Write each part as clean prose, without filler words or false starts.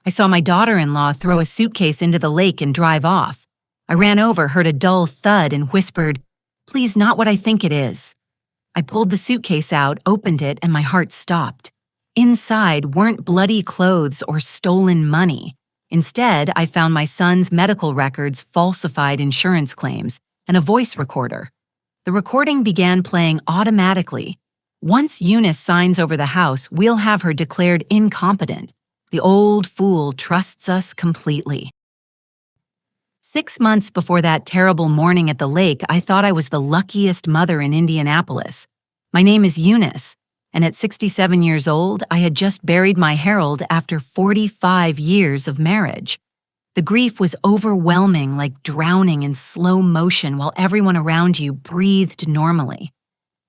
I saw my daughter-in-law throw a suitcase into the lake and drive off. I ran over, heard a dull thud, and whispered, "Please, not what I think it is." I pulled the suitcase out, opened it, and my heart stopped. Inside weren't bloody clothes or stolen money. Instead, I found my son's medical records, falsified insurance claims, and a voice recorder. The recording began playing automatically. "Once Eunice signs over the house, we'll have her declared incompetent. The old fool trusts us completely." 6 months before that terrible morning at the lake, I thought I was the luckiest mother in Indianapolis. My name is Eunice, and at 67 years old, I had just buried my Harold after 45 years of marriage. The grief was overwhelming, like drowning in slow motion while everyone around you breathed normally.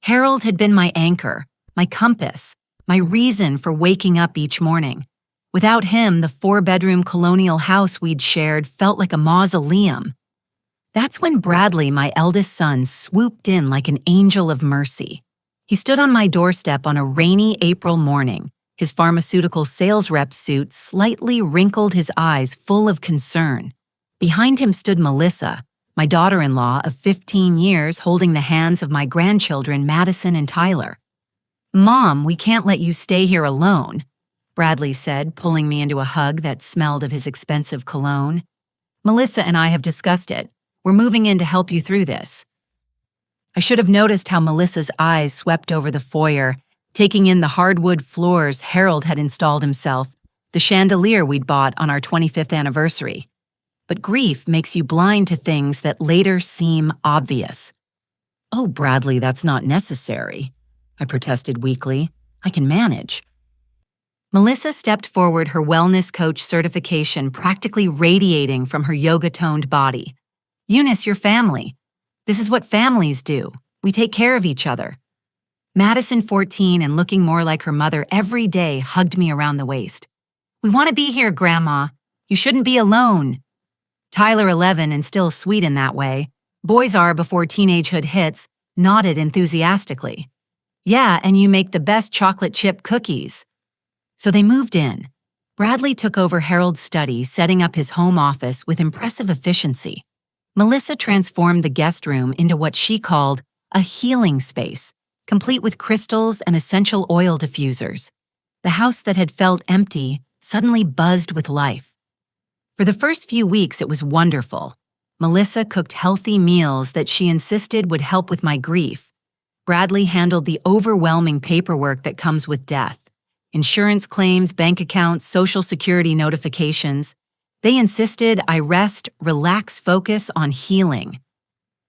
Harold had been my anchor, my compass, my reason for waking up each morning. Without him, the 4-bedroom colonial house we'd shared felt like a mausoleum. That's when Bradley, my eldest son, swooped in like an angel of mercy. He stood on my doorstep on a rainy April morning. His pharmaceutical sales rep suit slightly wrinkled his eyes full of concern. Behind him stood Melissa, my daughter-in-law of 15 years, holding the hands of my grandchildren, Madison and Tyler. "Mom, we can't let you stay here alone," Bradley said, pulling me into a hug that smelled of his expensive cologne. "Melissa and I have discussed it. We're moving in to help you through this." I should have noticed how Melissa's eyes swept over the foyer, taking in the hardwood floors Harold had installed himself, the chandelier we'd bought on our 25th anniversary. But grief makes you blind to things that later seem obvious. "Oh, Bradley, that's not necessary," I protested weakly. "I can manage." Melissa stepped forward, her wellness coach certification practically radiating from her yoga-toned body. "Eunice, you're family. This is what families do. We take care of each other." Madison, 14 and looking more like her mother every day, hugged me around the waist. "We want to be here, Grandma. You shouldn't be alone." Tyler, 11 and still sweet in that way, boys are before teenagehood hits, nodded enthusiastically. "Yeah, and you make the best chocolate chip cookies." So they moved in. Bradley took over Harold's study, setting up his home office with impressive efficiency. Melissa transformed the guest room into what she called a healing space, complete with crystals and essential oil diffusers. The house that had felt empty suddenly buzzed with life. For the first few weeks, it was wonderful. Melissa cooked healthy meals that she insisted would help with my grief. Bradley handled the overwhelming paperwork that comes with death. Insurance claims, bank accounts, Social Security notifications. They insisted I rest, relax, focus on healing.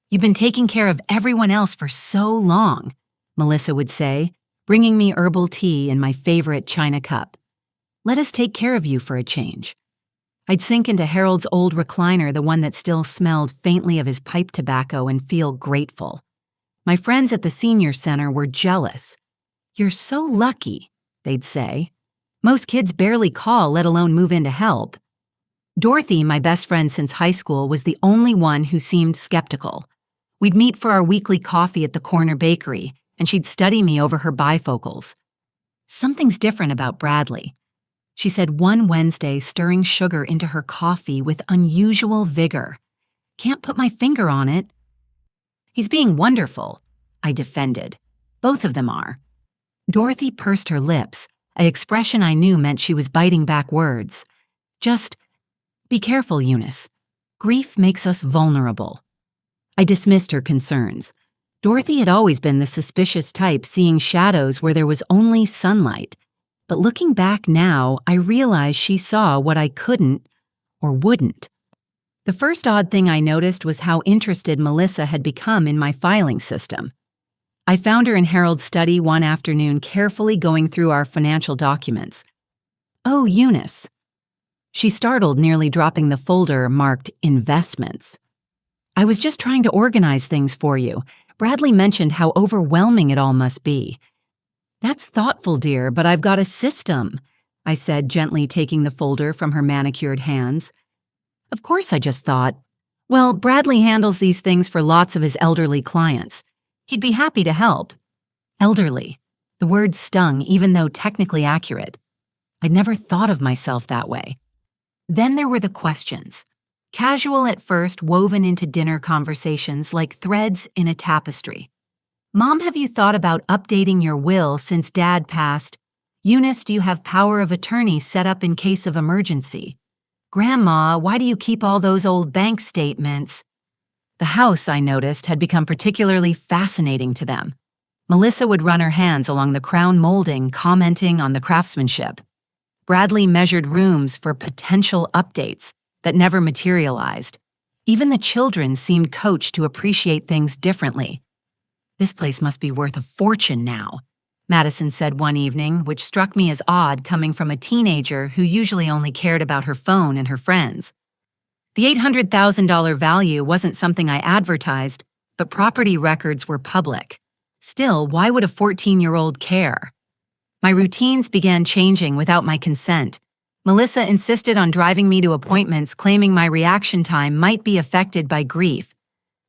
"You've been taking care of everyone else for so long," Melissa would say, bringing me herbal tea in my favorite china cup. "Let us take care of you for a change." I'd sink into Harold's old recliner, the one that still smelled faintly of his pipe tobacco, and feel grateful. My friends at the senior center were jealous. "You're so lucky," they'd say. "Most kids barely call, let alone move in to help." Dorothy, my best friend since high school, was the only one who seemed skeptical. We'd meet for our weekly coffee at the corner bakery, and she'd study me over her bifocals. "Something's different about Bradley," she said one Wednesday, stirring sugar into her coffee with unusual vigor. "Can't put my finger on it." "He's being wonderful," I defended. "Both of them are." Dorothy pursed her lips, an expression I knew meant she was biting back words. "Just be careful, Eunice. Grief makes us vulnerable." I dismissed her concerns. Dorothy had always been the suspicious type, seeing shadows where there was only sunlight. But looking back now, I realized she saw what I couldn't or wouldn't. The first odd thing I noticed was how interested Melissa had become in my filing system. I found her in Harold's study one afternoon, carefully going through our financial documents. "Oh, Eunice." She startled, nearly dropping the folder marked investments. "I was just trying to organize things for you. Bradley mentioned how overwhelming it all must be." "That's thoughtful, dear, but I've got a system," I said, gently taking the folder from her manicured hands. "Of course, I just thought. Well, Bradley handles these things for lots of his elderly clients. He'd be happy to help." Elderly. The word stung, even though technically accurate. I'd never thought of myself that way. Then there were the questions. Casual at first, woven into dinner conversations like threads in a tapestry. Mom, have you thought about updating your will since Dad passed? Eunice, do you have power of attorney set up in case of emergency? Grandma, why do you keep all those old bank statements? The house, I noticed, had become particularly fascinating to them. Melissa would run her hands along the crown molding, commenting on the craftsmanship. Bradley measured rooms for potential updates that never materialized. Even the children seemed coached to appreciate things differently. This place must be worth a fortune now, Madison said one evening, which struck me as odd coming from a teenager who usually only cared about her phone and her friends. The $800,000 value wasn't something I advertised, but property records were public. Still, why would a 14-year-old care? My routines began changing without my consent. Melissa insisted on driving me to appointments, claiming my reaction time might be affected by grief.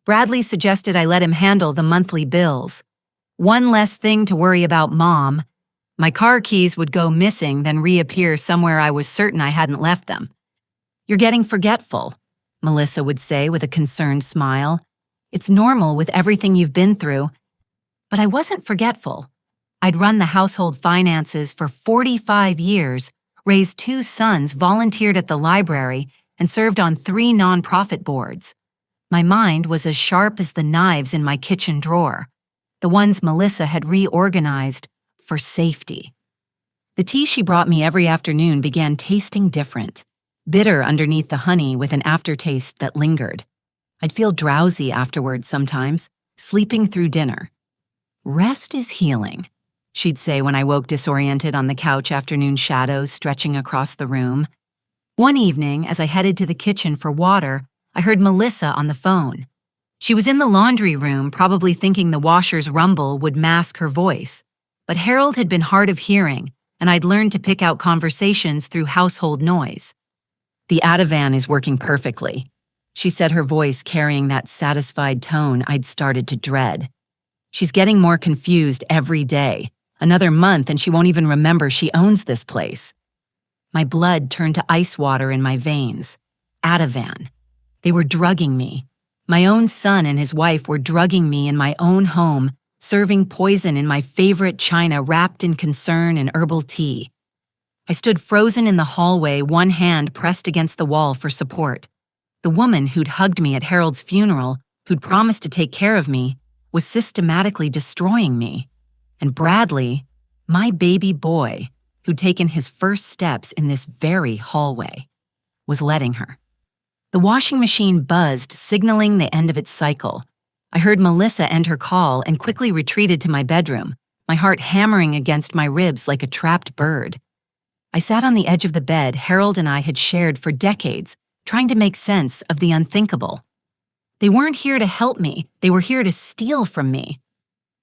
Bradley suggested I let him handle the monthly bills. One less thing to worry about, Mom. My car keys would go missing, then reappear somewhere I was certain I hadn't left them. You're getting forgetful, Melissa would say with a concerned smile. It's normal with everything you've been through. But I wasn't forgetful. I'd run the household finances for 45 years, raised 2 sons, volunteered at the library, and served on 3 nonprofit boards. My mind was as sharp as the knives in my kitchen drawer, the ones Melissa had reorganized for safety. The tea she brought me every afternoon began tasting different, bitter underneath the honey with an aftertaste that lingered. I'd feel drowsy afterwards sometimes, sleeping through dinner. Rest is healing, she'd say when I woke disoriented on the couch, afternoon shadows stretching across the room. One evening, as I headed to the kitchen for water, I heard Melissa on the phone. She was in the laundry room, probably thinking the washer's rumble would mask her voice. But Harold had been hard of hearing, and I'd learned to pick out conversations through household noise. The Ativan is working perfectly, she said, her voice carrying that satisfied tone I'd started to dread. She's getting more confused every day. Another month and she won't even remember she owns this place. My blood turned to ice water in my veins. Ativan. They were drugging me. My own son and his wife were drugging me in my own home, serving poison in my favorite china wrapped in concern and herbal tea. I stood frozen in the hallway, one hand pressed against the wall for support. The woman who'd hugged me at Harold's funeral, who'd promised to take care of me, was systematically destroying me. And Bradley, my baby boy, who'd taken his first steps in this very hallway, was letting her. The washing machine buzzed, signaling the end of its cycle. I heard Melissa end her call and quickly retreated to my bedroom, my heart hammering against my ribs like a trapped bird. I sat on the edge of the bed Harold and I had shared for decades, trying to make sense of the unthinkable. They weren't here to help me, they were here to steal from me.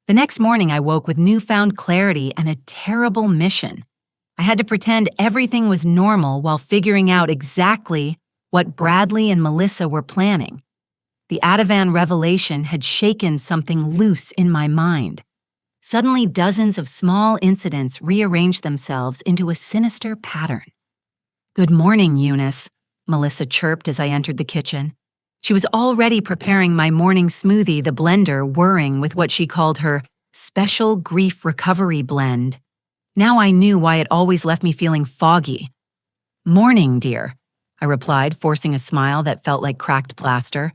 The next morning I woke with newfound clarity and a terrible mission. I had to pretend everything was normal while figuring out exactly what Bradley and Melissa were planning. The Ativan revelation had shaken something loose in my mind. Suddenly, dozens of small incidents rearranged themselves into a sinister pattern. "Good morning, Eunice," Melissa chirped as I entered the kitchen. She was already preparing my morning smoothie, the blender whirring with what she called her special grief recovery blend. Now I knew why it always left me feeling foggy. "Morning, dear," I replied, forcing a smile that felt like cracked plaster.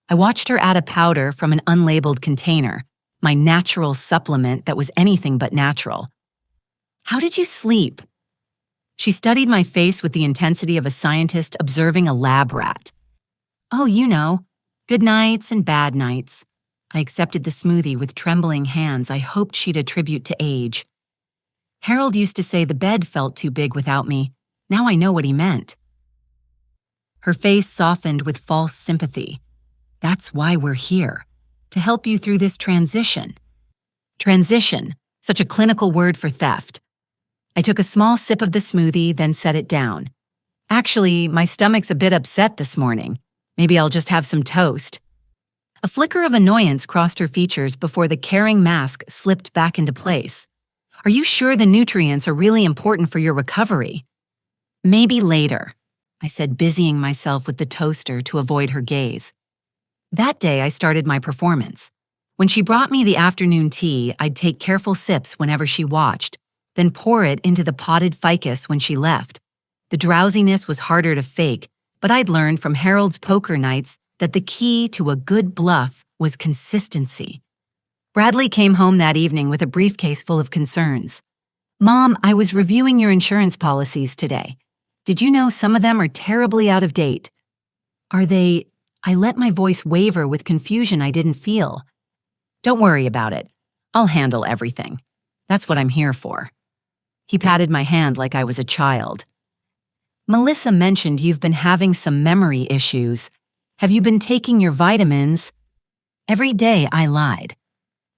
I watched her add a powder from an unlabeled container, my natural supplement that was anything but natural. "How did you sleep?" She studied my face with the intensity of a scientist observing a lab rat. "Oh, you know, good nights and bad nights." I accepted the smoothie with trembling hands I hoped she'd attribute to age. "Harold used to say the bed felt too big without me. Now I know what he meant." Her face softened with false sympathy. "That's why we're here, to help you through this transition." Transition, such a clinical word for theft. I took a small sip of the smoothie, then set it down. "Actually, my stomach's a bit upset this morning. Maybe I'll just have some toast." A flicker of annoyance crossed her features before the caring mask slipped back into place. "Are you sure the nutrients are really important for your recovery?" "Maybe later." I said, busying myself with the toaster to avoid her gaze. That day, I started my performance. When she brought me the afternoon tea, I'd take careful sips whenever she watched, then pour it into the potted ficus when she left. The drowsiness was harder to fake, but I'd learned from Harold's poker nights that the key to a good bluff was consistency. Bradley came home that evening with a briefcase full of concerns. "Mom, I was reviewing your insurance policies today. Did you know some of them are terribly out of date?" "Are they?" I let my voice waver with confusion I didn't feel. "Don't worry about it. I'll handle everything. That's what I'm here for." He patted my hand like I was a child. "Melissa mentioned you've been having some memory issues. Have you been taking your vitamins?" Every day I lied.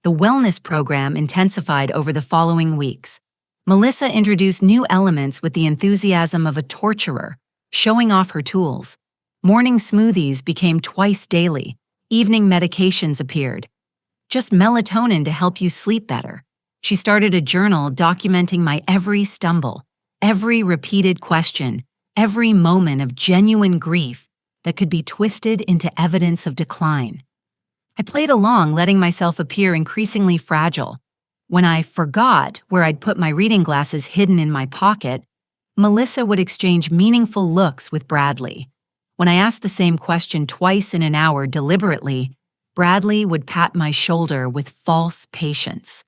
The wellness program intensified over the following weeks. Melissa introduced new elements with the enthusiasm of a torturer, showing off her tools. Morning smoothies became twice daily. Evening medications appeared. Just melatonin to help you sleep better. She started a journal documenting my every stumble, every repeated question, every moment of genuine grief that could be twisted into evidence of decline. I played along, letting myself appear increasingly fragile. When I forgot where I'd put my reading glasses hidden in my pocket, Melissa would exchange meaningful looks with Bradley. When I asked the same question twice in an hour deliberately, Bradley would pat my shoulder with false patience.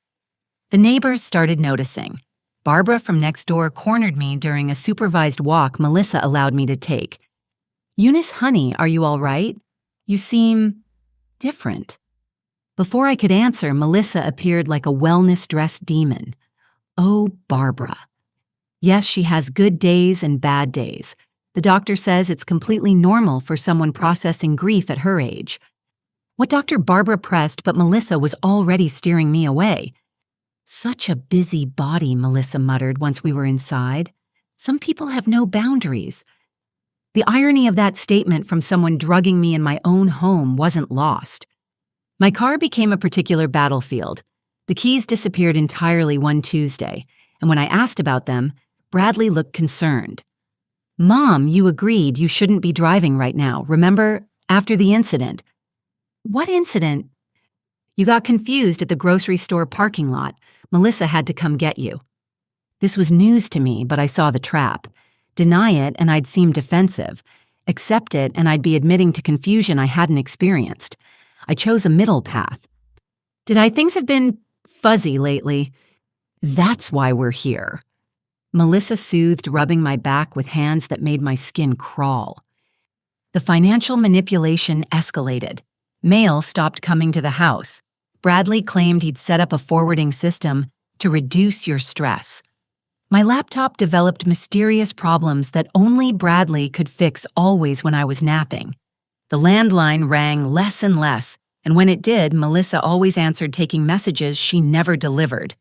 The neighbors started noticing. Barbara from next door cornered me during a supervised walk Melissa allowed me to take. "Eunice, honey, are you all right? You seem different." Before I could answer, Melissa appeared like a wellness-dressed demon. Oh, Barbara. Yes, she has good days and bad days. The doctor says it's completely normal for someone processing grief at her age. What Dr. Barbara pressed, but Melissa was already steering me away. "Such a busy body," Melissa muttered once we were inside. "Some people have no boundaries." The irony of that statement from someone drugging me in my own home wasn't lost. My car became a particular battlefield. The keys disappeared entirely one Tuesday, and when I asked about them, Bradley looked concerned. "Mom, you agreed you shouldn't be driving right now, remember? After the incident." "What incident?" "You got confused at the grocery store parking lot. Melissa had to come get you." This was news to me, but I saw the trap. Deny it and I'd seem defensive. Accept it and I'd be admitting to confusion I hadn't experienced. I chose a middle path. Things have been fuzzy lately." "That's why we're here." Melissa soothed, rubbing my back with hands that made my skin crawl. The financial manipulation escalated. Mail stopped coming to the house. Bradley claimed he'd set up a forwarding system to reduce your stress. My laptop developed mysterious problems that only Bradley could fix, always when I was napping. The landline rang less and less, and when it did, Melissa always answered taking messages she never delivered.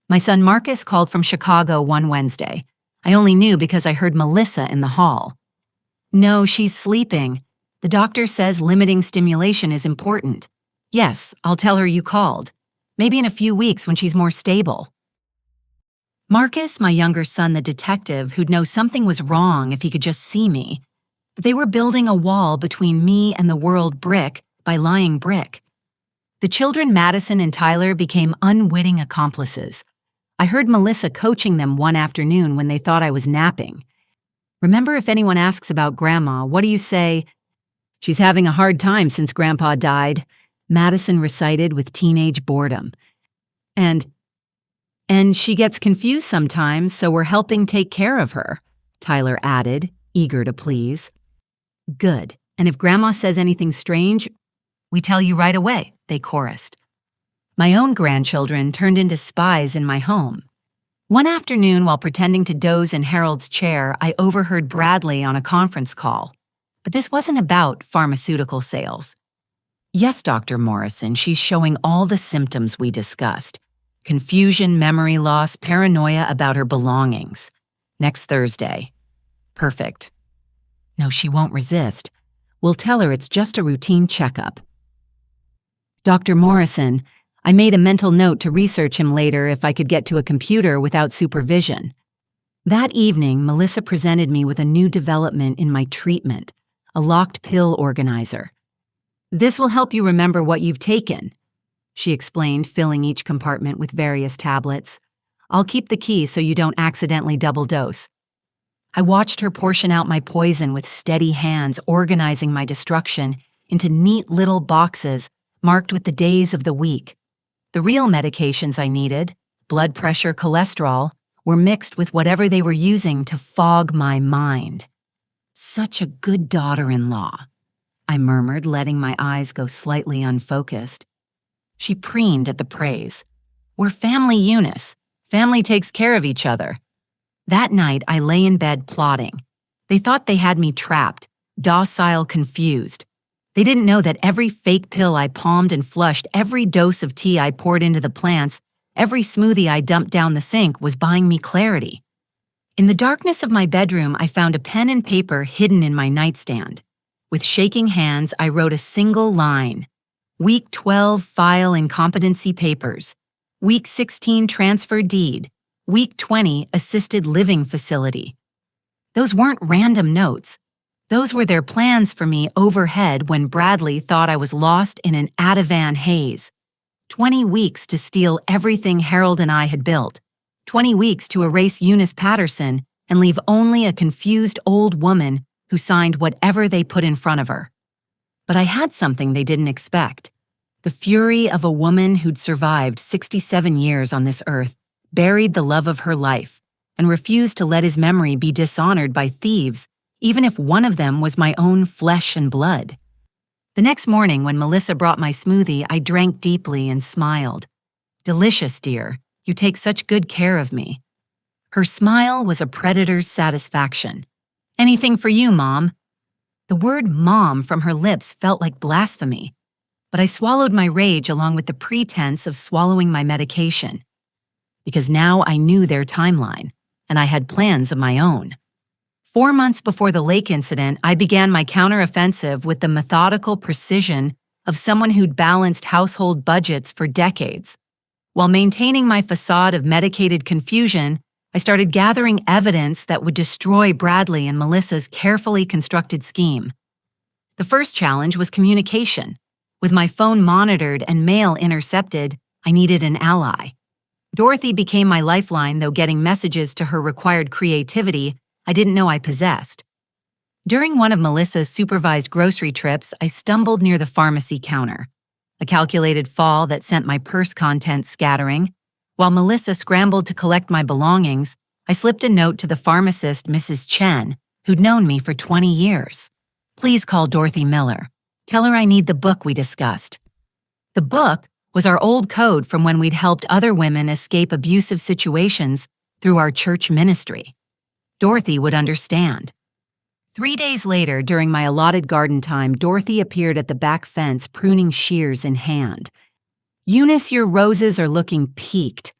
My son Marcus called from Chicago one Wednesday. I only knew because I heard Melissa in the hall. "No, she's sleeping. The doctor says limiting stimulation is important. Yes, I'll tell her you called. Maybe in a few weeks when she's more stable." Marcus, my younger son, the detective, who'd know something was wrong if he could just see me. But they were building a wall between me and the world brick by lying brick. The children, Madison and Tyler, became unwitting accomplices. I heard Melissa coaching them one afternoon when they thought I was napping. "Remember, if anyone asks about Grandma, what do you say?" "She's having a hard time since Grandpa died," Madison recited with teenage boredom. And she gets confused sometimes, so we're helping take care of her," Tyler added, eager to please. "Good. And if Grandma says anything strange, we tell you right away," they chorused. My own grandchildren turned into spies in my home. One afternoon, while pretending to doze in Harold's chair, I overheard Bradley on a conference call. But this wasn't about pharmaceutical sales. "Yes, Dr. Morrison, she's showing all the symptoms we discussed. Confusion, memory loss, paranoia about her belongings. Next Thursday." "Perfect." "No, she won't resist. We'll tell her it's just a routine checkup." "Dr. Morrison, I made a mental note to research him later if I could get to a computer without supervision." That evening, Melissa presented me with a new development in my treatment, a locked pill organizer. "This will help you remember what you've taken," she explained, filling each compartment with various tablets. "I'll keep the key so you don't accidentally double dose." I watched her portion out my poison with steady hands, organizing my destruction into neat little boxes marked with the days of the week. The real medications I needed, blood pressure, cholesterol, were mixed with whatever they were using to fog my mind. "Such a good daughter-in-law," I murmured, letting my eyes go slightly unfocused. She preened at the praise. "We're family, Eunice. Family takes care of each other." That night, I lay in bed plotting. They thought they had me trapped, docile, confused. They didn't know that every fake pill I palmed and flushed, every dose of tea I poured into the plants, every smoothie I dumped down the sink was buying me clarity. In the darkness of my bedroom, I found a pen and paper hidden in my nightstand. With shaking hands, I wrote a single line. Week 12, file incompetency papers. Week 16, transfer deed. Week 20, assisted living facility. Those weren't random notes. Those were their plans for me overhead when Bradley thought I was lost in an Ativan haze. 20 weeks to steal everything Harold and I had built. 20 weeks to erase Eunice Patterson and leave only a confused old woman who signed whatever they put in front of her. But I had something they didn't expect. The fury of a woman who'd survived 67 years on this earth, buried the love of her life, and refused to let his memory be dishonored by thieves, even if one of them was my own flesh and blood. The next morning, when Melissa brought my smoothie, I drank deeply and smiled. "Delicious, dear. You take such good care of me." Her smile was a predator's satisfaction. "Anything for you, Mom." The word "mom" from her lips felt like blasphemy, but I swallowed my rage along with the pretense of swallowing my medication. Because now I knew their timeline, and I had plans of my own. 4 months before the lake incident, I began my counteroffensive with the methodical precision of someone who'd balanced household budgets for decades. While maintaining my facade of medicated confusion, I started gathering evidence that would destroy Bradley and Melissa's carefully constructed scheme. The first challenge was communication. With my phone monitored and mail intercepted, I needed an ally. Dorothy became my lifeline, though getting messages to her required creativity I didn't know I possessed. During one of Melissa's supervised grocery trips, I stumbled near the pharmacy counter, a calculated fall that sent my purse contents scattering. While Melissa scrambled to collect my belongings, I slipped a note to the pharmacist, Mrs. Chen, who'd known me for 20 years. "Please call Dorothy Miller. Tell her I need the book we discussed." The book was our old code from when we'd helped other women escape abusive situations through our church ministry. Dorothy would understand. 3 days later, during my allotted garden time, Dorothy appeared at the back fence, pruning shears in hand. "Eunice, your roses are looking peaked,"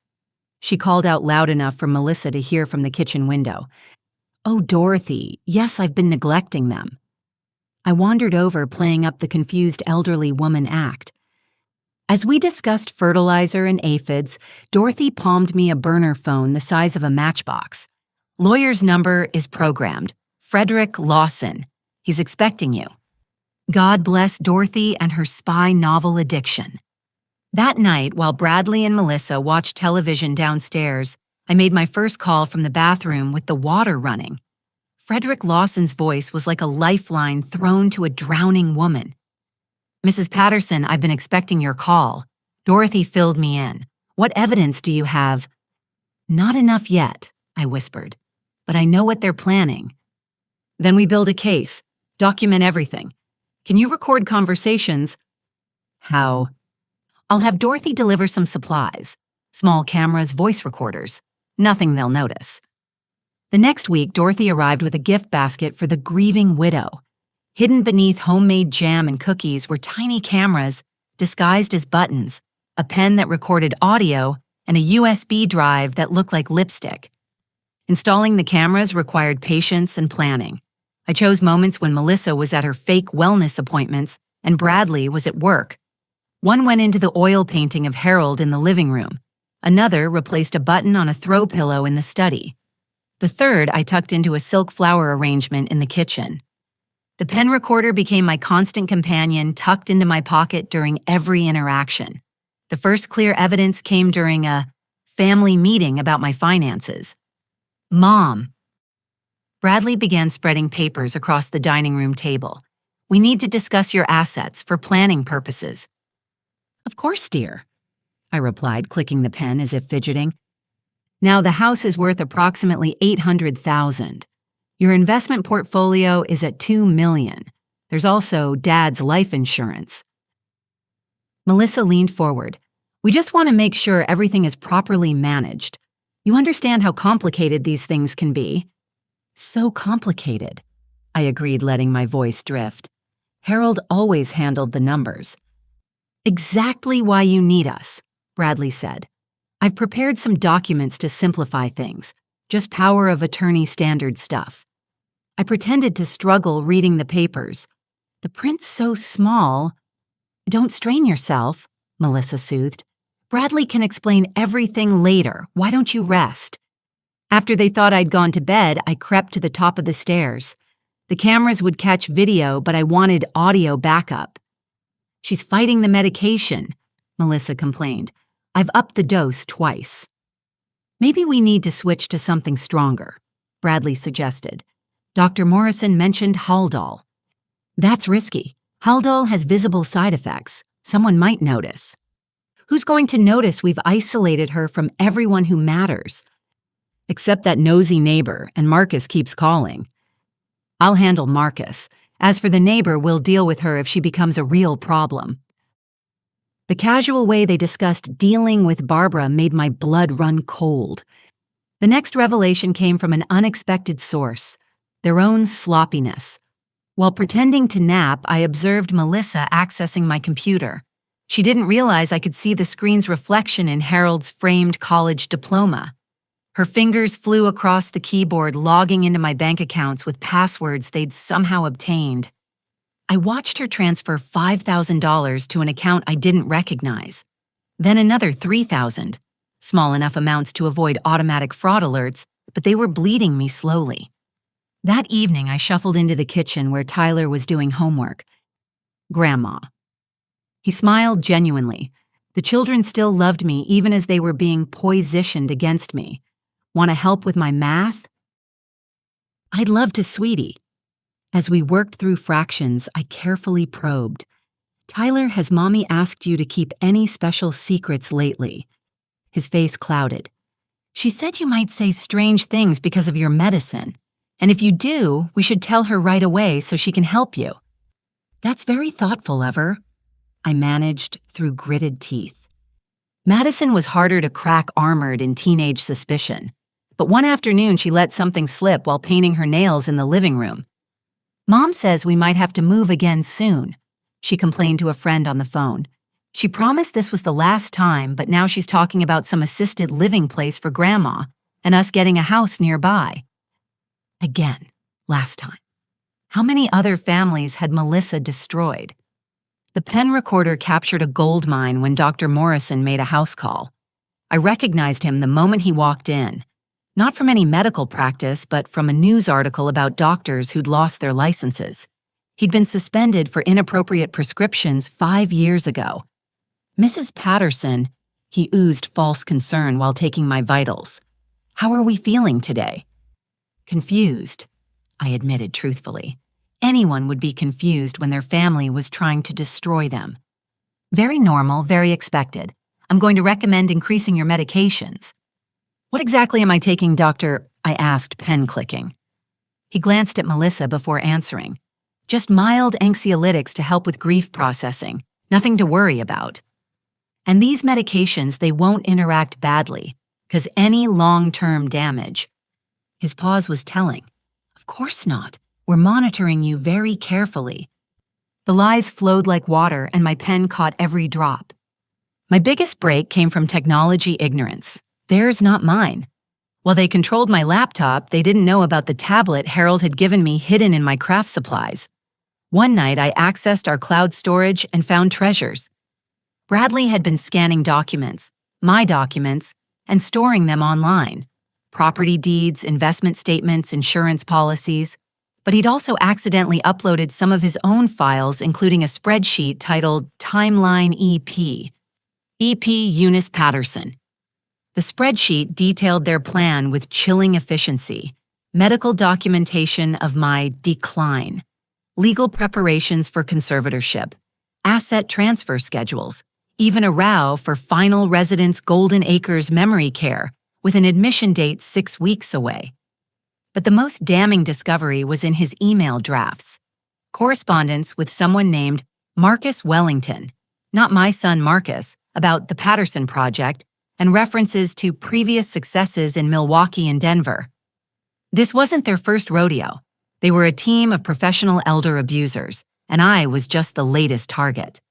she called out loud enough for Melissa to hear from the kitchen window. "Oh, Dorothy, yes, I've been neglecting them." I wandered over, playing up the confused elderly woman act. As we discussed fertilizer and aphids, Dorothy palmed me a burner phone the size of a matchbox. "Lawyer's number is programmed. Frederick Lawson. He's expecting you." God bless Dorothy and her spy novel addiction. That night, while Bradley and Melissa watched television downstairs, I made my first call from the bathroom with the water running. Frederick Lawson's voice was like a lifeline thrown to a drowning woman. "Mrs. Patterson, I've been expecting your call." Dorothy filled me in. "What evidence do you have?" "Not enough yet," I whispered, "but I know what they're planning." "Then we build a case, document everything. Can you record conversations?" "How?" "I'll have Dorothy deliver some supplies. Small cameras, voice recorders. Nothing they'll notice." The next week, Dorothy arrived with a gift basket for the grieving widow. Hidden beneath homemade jam and cookies were tiny cameras disguised as buttons, a pen that recorded audio, and a USB drive that looked like lipstick. Installing the cameras required patience and planning. I chose moments when Melissa was at her fake wellness appointments and Bradley was at work. One went into the oil painting of Harold in the living room. Another replaced a button on a throw pillow in the study. The third I tucked into a silk flower arrangement in the kitchen. The pen recorder became my constant companion, tucked into my pocket during every interaction. The first clear evidence came during a family meeting about my finances. Mom. Bradley began spreading papers across the dining room table. We need to discuss your assets for planning purposes. Of course, dear, I replied, clicking the pen as if fidgeting. Now the house is worth approximately $800,000. Your investment portfolio is at $2 million. There's also Dad's life insurance. Melissa leaned forward. We just want to make sure everything is properly managed. You understand how complicated these things can be. So complicated, I agreed, letting my voice drift. Harold always handled the numbers. Exactly why you need us, Bradley said. I've prepared some documents to simplify things, just power of attorney standard stuff. I pretended to struggle reading the papers. The print's so small. Don't strain yourself, Melissa soothed. Bradley can explain everything later. Why don't you rest? After they thought I'd gone to bed, I crept to the top of the stairs. The cameras would catch video, but I wanted audio backup. She's fighting the medication, Melissa complained. I've upped the dose twice. Maybe we need to switch to something stronger, Bradley suggested. Dr. Morrison mentioned Haldol. That's risky. Haldol has visible side effects. Someone might notice. Who's going to notice we've isolated her from everyone who matters? Except that nosy neighbor, and Marcus keeps calling. I'll handle Marcus. As for the neighbor, we'll deal with her if she becomes a real problem. The casual way they discussed dealing with Barbara made my blood run cold. The next revelation came from an unexpected source, their own sloppiness. While pretending to nap, I observed Melissa accessing my computer. She didn't realize I could see the screen's reflection in Harold's framed college diploma. Her fingers flew across the keyboard, logging into my bank accounts with passwords they'd somehow obtained. I watched her transfer $5,000 to an account I didn't recognize. Then another $3,000. Small enough amounts to avoid automatic fraud alerts, but they were bleeding me slowly. That evening, I shuffled into the kitchen where Tyler was doing homework. Grandma. He smiled genuinely. The children still loved me even as they were being positioned against me. Want to help with my math? I'd love to, sweetie. As we worked through fractions, I carefully probed. Tyler, has Mommy asked you to keep any special secrets lately? His face clouded. She said you might say strange things because of your medicine. And if you do, we should tell her right away so she can help you. That's very thoughtful of her, I managed through gritted teeth. Madison was harder to crack armored in teenage suspicion. But one afternoon she let something slip while painting her nails in the living room. Mom says we might have to move again soon, she complained to a friend on the phone. She promised this was the last time, but now she's talking about some assisted living place for Grandma and us getting a house nearby. Again, last time. How many other families had Melissa destroyed? The pen recorder captured a gold mine when Dr. Morrison made a house call. I recognized him the moment he walked in. Not from any medical practice, but from a news article about doctors who'd lost their licenses. He'd been suspended for inappropriate prescriptions 5 years ago. Mrs. Patterson, he oozed false concern while taking my vitals. How are we feeling today? Confused, I admitted truthfully. Anyone would be confused when their family was trying to destroy them. Very normal, very expected. I'm going to recommend increasing your medications. What exactly am I taking, Doctor? I asked, pen clicking. He glanced at Melissa before answering. Just mild anxiolytics to help with grief processing. Nothing to worry about. And these medications, they won't interact badly, because any long-term damage. His pause was telling. Of course not. We're monitoring you very carefully. The lies flowed like water, and my pen caught every drop. My biggest break came from technology ignorance. Theirs, not mine. While they controlled my laptop, they didn't know about the tablet Harold had given me hidden in my craft supplies. One night, I accessed our cloud storage and found treasures. Bradley had been scanning documents, my documents, and storing them online. property deeds, investment statements, insurance policies. But he'd also accidentally uploaded some of his own files, including a spreadsheet titled Timeline EP. EP Eunice Patterson. The spreadsheet detailed their plan with chilling efficiency: medical documentation of my decline, legal preparations for conservatorship, asset transfer schedules, even a row for final residence Golden Acres memory care with an admission date 6 weeks away. But the most damning discovery was in his email drafts. Correspondence with someone named Marcus Wellington, not my son Marcus, about the Patterson Project, and references to previous successes in Milwaukee and Denver. This wasn't their first rodeo. They were a team of professional elder abusers, and I was just the latest target.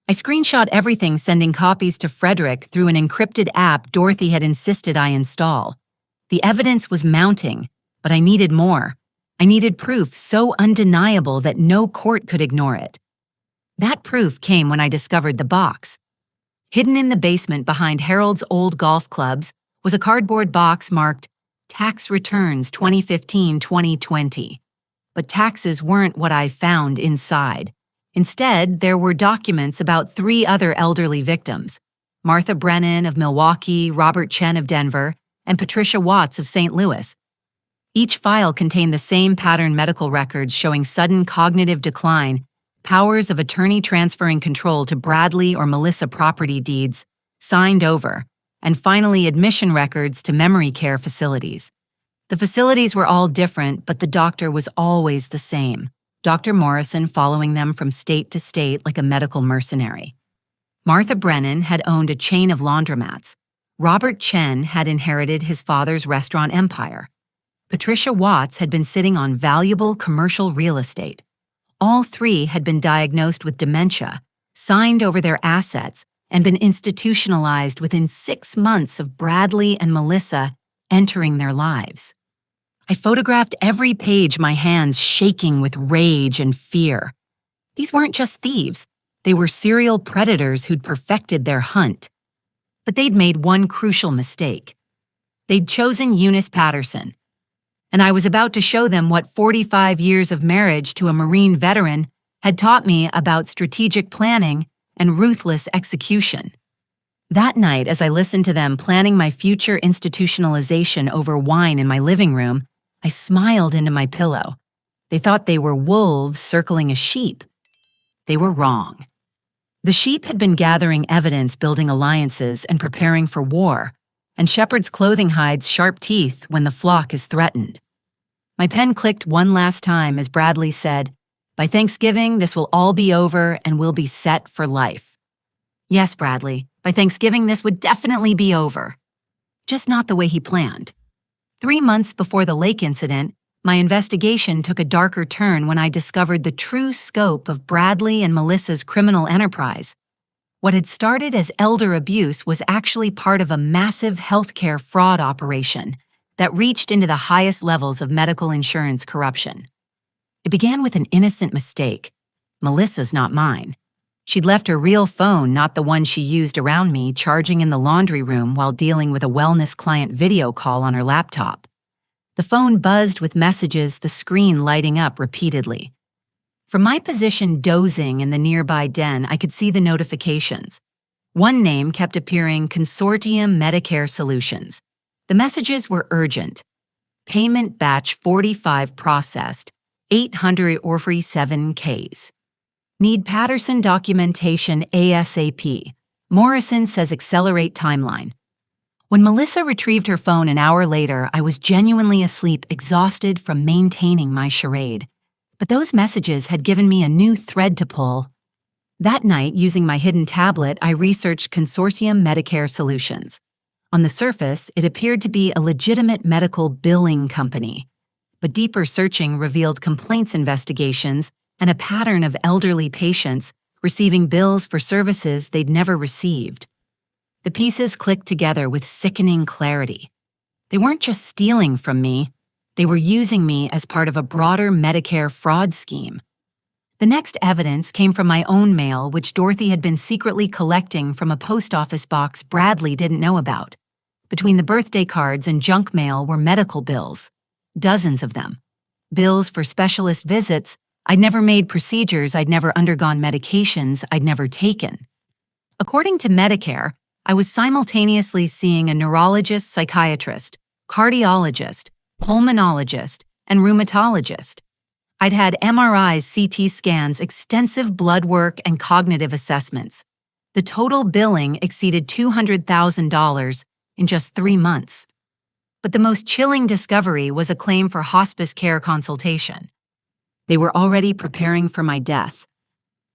I screenshot everything, sending copies to Frederick through an encrypted app Dorothy had insisted I install. The evidence was mounting, but I needed more. I needed proof so undeniable that no court could ignore it. That proof came when I discovered the box. Hidden in the basement behind Harold's old golf clubs was a cardboard box marked Tax Returns 2015-2020. But taxes weren't what I found inside. Instead, there were documents about 3 other elderly victims: Martha Brennan of Milwaukee, Robert Chen of Denver, and Patricia Watts of St. Louis. Each file contained the same pattern: medical records showing sudden cognitive decline, powers of attorney transferring control to Bradley or Melissa property deeds signed over, and finally admission records to memory care facilities. The facilities were all different, but the doctor was always the same: Dr. Morrison, following them from state to state like a medical mercenary. Martha Brennan had owned a chain of laundromats. Robert Chen had inherited his father's restaurant empire. Patricia Watts had been sitting on valuable commercial real estate. All 3 had been diagnosed with dementia, signed over their assets, and been institutionalized within 6 months of Bradley and Melissa entering their lives. I photographed every page, my hands shaking with rage and fear. These weren't just thieves. They were serial predators who'd perfected their hunt. But they'd made one crucial mistake. They'd chosen Eunice Patterson. And I was about to show them what 45 years of marriage to a Marine veteran had taught me about strategic planning and ruthless execution. That night, as I listened to them planning my future institutionalization over wine in my living room, I smiled into my pillow. They thought they were wolves circling a sheep. They were wrong. The sheep had been gathering evidence, building alliances, and preparing for war, and shepherd's clothing hides sharp teeth when the flock is threatened. My pen clicked one last time as Bradley said, "By Thanksgiving, this will all be over and we'll be set for life." Yes, Bradley, by Thanksgiving this would definitely be over. Just not the way he planned. 3 months before the lake incident, my investigation took a darker turn when I discovered the true scope of Bradley and Melissa's criminal enterprise. What had started as elder abuse was actually part of a massive healthcare fraud operation that reached into the highest levels of medical insurance corruption. It began with an innocent mistake. Melissa's, not mine. She'd left her real phone, not the one she used around me, charging in the laundry room while dealing with a wellness client video call on her laptop. The phone buzzed with messages, the screen lighting up repeatedly. From my position dozing in the nearby den, I could see the notifications. One name kept appearing: Consortium Medicare Solutions. The messages were urgent. Payment batch 45 processed, 847 Ks. Need Patterson documentation ASAP. Morrison says accelerate timeline. When Melissa retrieved her phone an hour later, I was genuinely asleep, exhausted from maintaining my charade. But those messages had given me a new thread to pull. That night, using my hidden tablet, I researched Consortium Medicare Solutions. On the surface, it appeared to be a legitimate medical billing company. But deeper searching revealed complaints investigations and a pattern of elderly patients receiving bills for services they'd never received. The pieces clicked together with sickening clarity. They weren't just stealing from me. They were using me as part of a broader Medicare fraud scheme. The next evidence came from my own mail, which Dorothy had been secretly collecting from a post office box Bradley didn't know about. Between the birthday cards and junk mail were medical bills. Dozens of them. Bills for specialist visits. I'd never made procedures, I'd never undergone medications, I'd never taken. According to Medicare, I was simultaneously seeing a neurologist, psychiatrist, cardiologist, pulmonologist, and rheumatologist. I'd had MRIs, CT scans, extensive blood work, and cognitive assessments. The total billing exceeded $200,000 in just 3 months. But the most chilling discovery was a claim for hospice care consultation. They were already preparing for my death.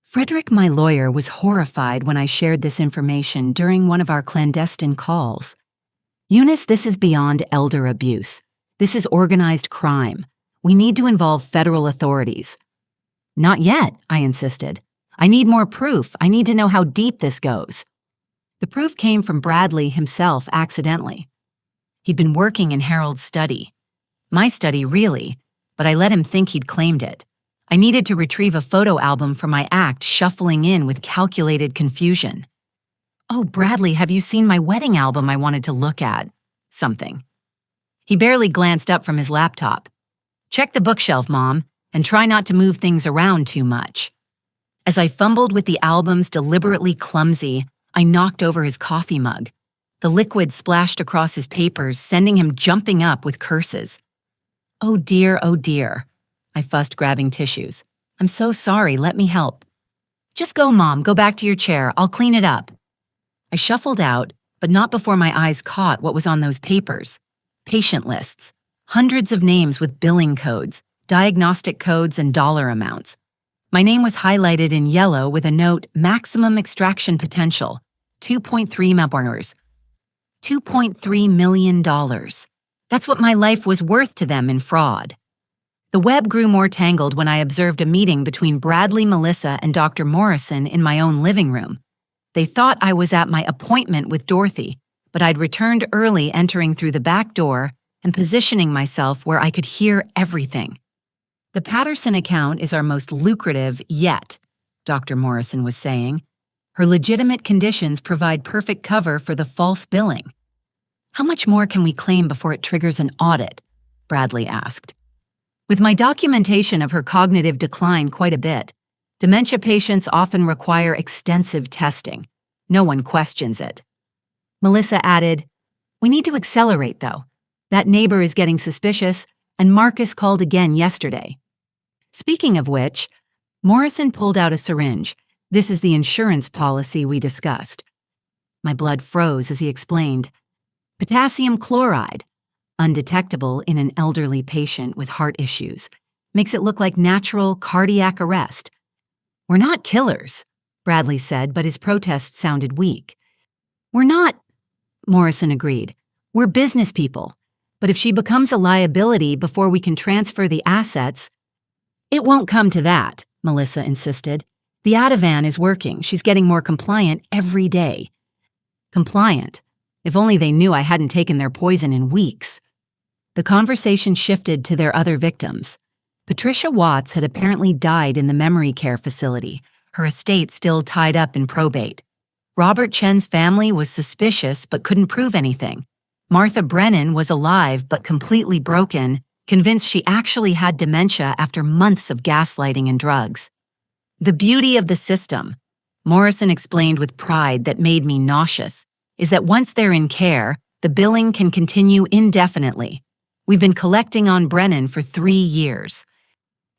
Frederick, my lawyer, was horrified when I shared this information during one of our clandestine calls. Eunice, this is beyond elder abuse. This is organized crime. We need to involve federal authorities. Not yet, I insisted. I need more proof. I need to know how deep this goes. The proof came from Bradley himself accidentally. He'd been working in Harold's study. My study, really, but I let him think he'd claimed it. I needed to retrieve a photo album from my act, shuffling in with calculated confusion. "Oh, Bradley, have you seen my wedding album I wanted to look at?" Something. He barely glanced up from his laptop. "Check the bookshelf, Mom, and try not to move things around too much." As I fumbled with the albums, deliberately clumsy, I knocked over his coffee mug. The liquid splashed across his papers, sending him jumping up with curses. Oh dear, I fussed, grabbing tissues. "I'm so sorry, let me help." "Just go, Mom, go back to your chair, I'll clean it up." I shuffled out, but not before my eyes caught what was on those papers. Patient lists. Hundreds of names with billing codes, diagnostic codes, and dollar amounts. My name was highlighted in yellow with a note, "Maximum extraction potential, 2.3 million. $2.3 million. That's what my life was worth to them in fraud. The web grew more tangled when I observed a meeting between Bradley, Melissa, and Dr. Morrison in my own living room. They thought I was at my appointment with Dorothy, but I'd returned early, entering through the back door and positioning myself where I could hear everything. "The Patterson account is our most lucrative yet," Dr. Morrison was saying. "Her legitimate conditions provide perfect cover for the false billing." "How much more can we claim before it triggers an audit?" Bradley asked. With my documentation of her cognitive decline quite a bit, dementia patients often require extensive testing. No one questions it. Melissa added, "We need to accelerate, though. That neighbor is getting suspicious, and Marcus called again yesterday." Speaking of which, Morrison pulled out a syringe. "This is the insurance policy we discussed." My blood froze as he explained. "Potassium chloride, undetectable in an elderly patient with heart issues, makes it look like natural cardiac arrest." "We're not killers," Bradley said, but his protest sounded weak. "We're not," Morrison agreed. "We're business people. But if she becomes a liability before we can transfer the assets—" "It won't come to that," Melissa insisted. "The Ativan is working. She's getting more compliant every day." Compliant? If only they knew I hadn't taken their poison in weeks. The conversation shifted to their other victims. Patricia Watts had apparently died in the memory care facility, her estate still tied up in probate. Robert Chen's family was suspicious but couldn't prove anything. Martha Brennan was alive but completely broken, convinced she actually had dementia after months of gaslighting and drugs. "The beauty of the system," Morrison explained with pride that made me nauseous, "is that once they're in care, the billing can continue indefinitely. We've been collecting on Brennan for 3 years.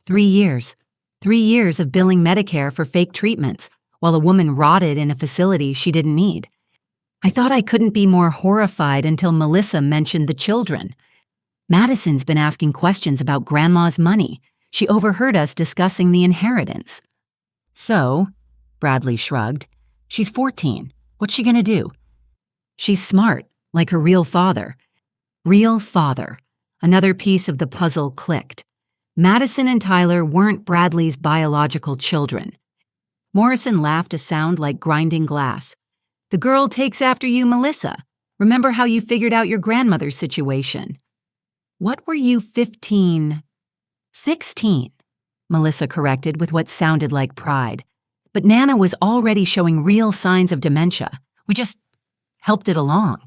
3 years. 3 years of billing Medicare for fake treatments, while a woman rotted in a facility she didn't need. I thought I couldn't be more horrified until Melissa mentioned the children. Madison's been asking questions about Grandma's money. She overheard us discussing the inheritance." "So," Bradley shrugged, "she's 14. What's she gonna do?" "She's smart, like her real father." Real father. Another piece of the puzzle clicked. Madison and Tyler weren't Bradley's biological children. Morrison laughed a sound like grinding glass. "The girl takes after you, Melissa. Remember how you figured out your grandmother's situation?" "What were you, 15? 16, Melissa corrected with what sounded like pride. But Nana was already showing real signs of dementia. We just helped it along.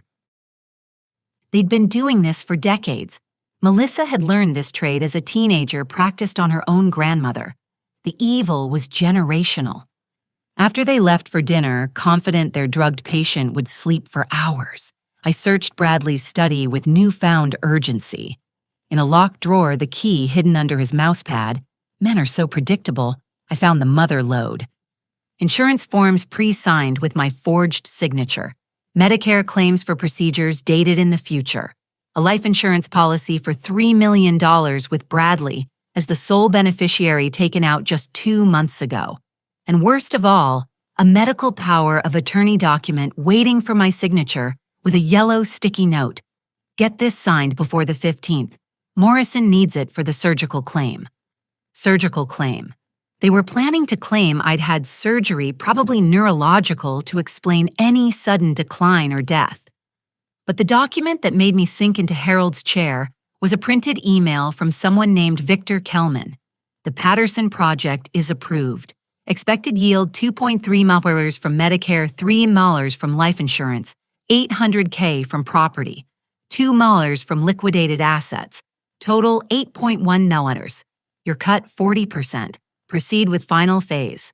They'd been doing this for decades. Melissa had learned this trade as a teenager practiced on her own grandmother. The evil was generational. After they left for dinner, confident their drugged patient would sleep for hours, I searched Bradley's study with newfound urgency. In a locked drawer, the key hidden under his mousepad, men are so predictable, I found the mother lode. Insurance forms pre-signed with my forged signature. Medicare claims for procedures dated in the future. A life insurance policy for $3 million with Bradley as the sole beneficiary taken out just 2 months ago. And worst of all, a medical power of attorney document waiting for my signature with a yellow sticky note. Get this signed before the 15th. Morrison needs it for the surgical claim. Surgical claim. They were planning to claim I'd had surgery, probably neurological, to explain any sudden decline or death. But the document that made me sink into Harold's chair was a printed email from someone named Victor Kelman. The Patterson Project is approved. Expected yield $2.3 from Medicare, $3 from life insurance, $800K from property, $2 from liquidated assets, total $8.1. Your cut 40%. Proceed with final phase.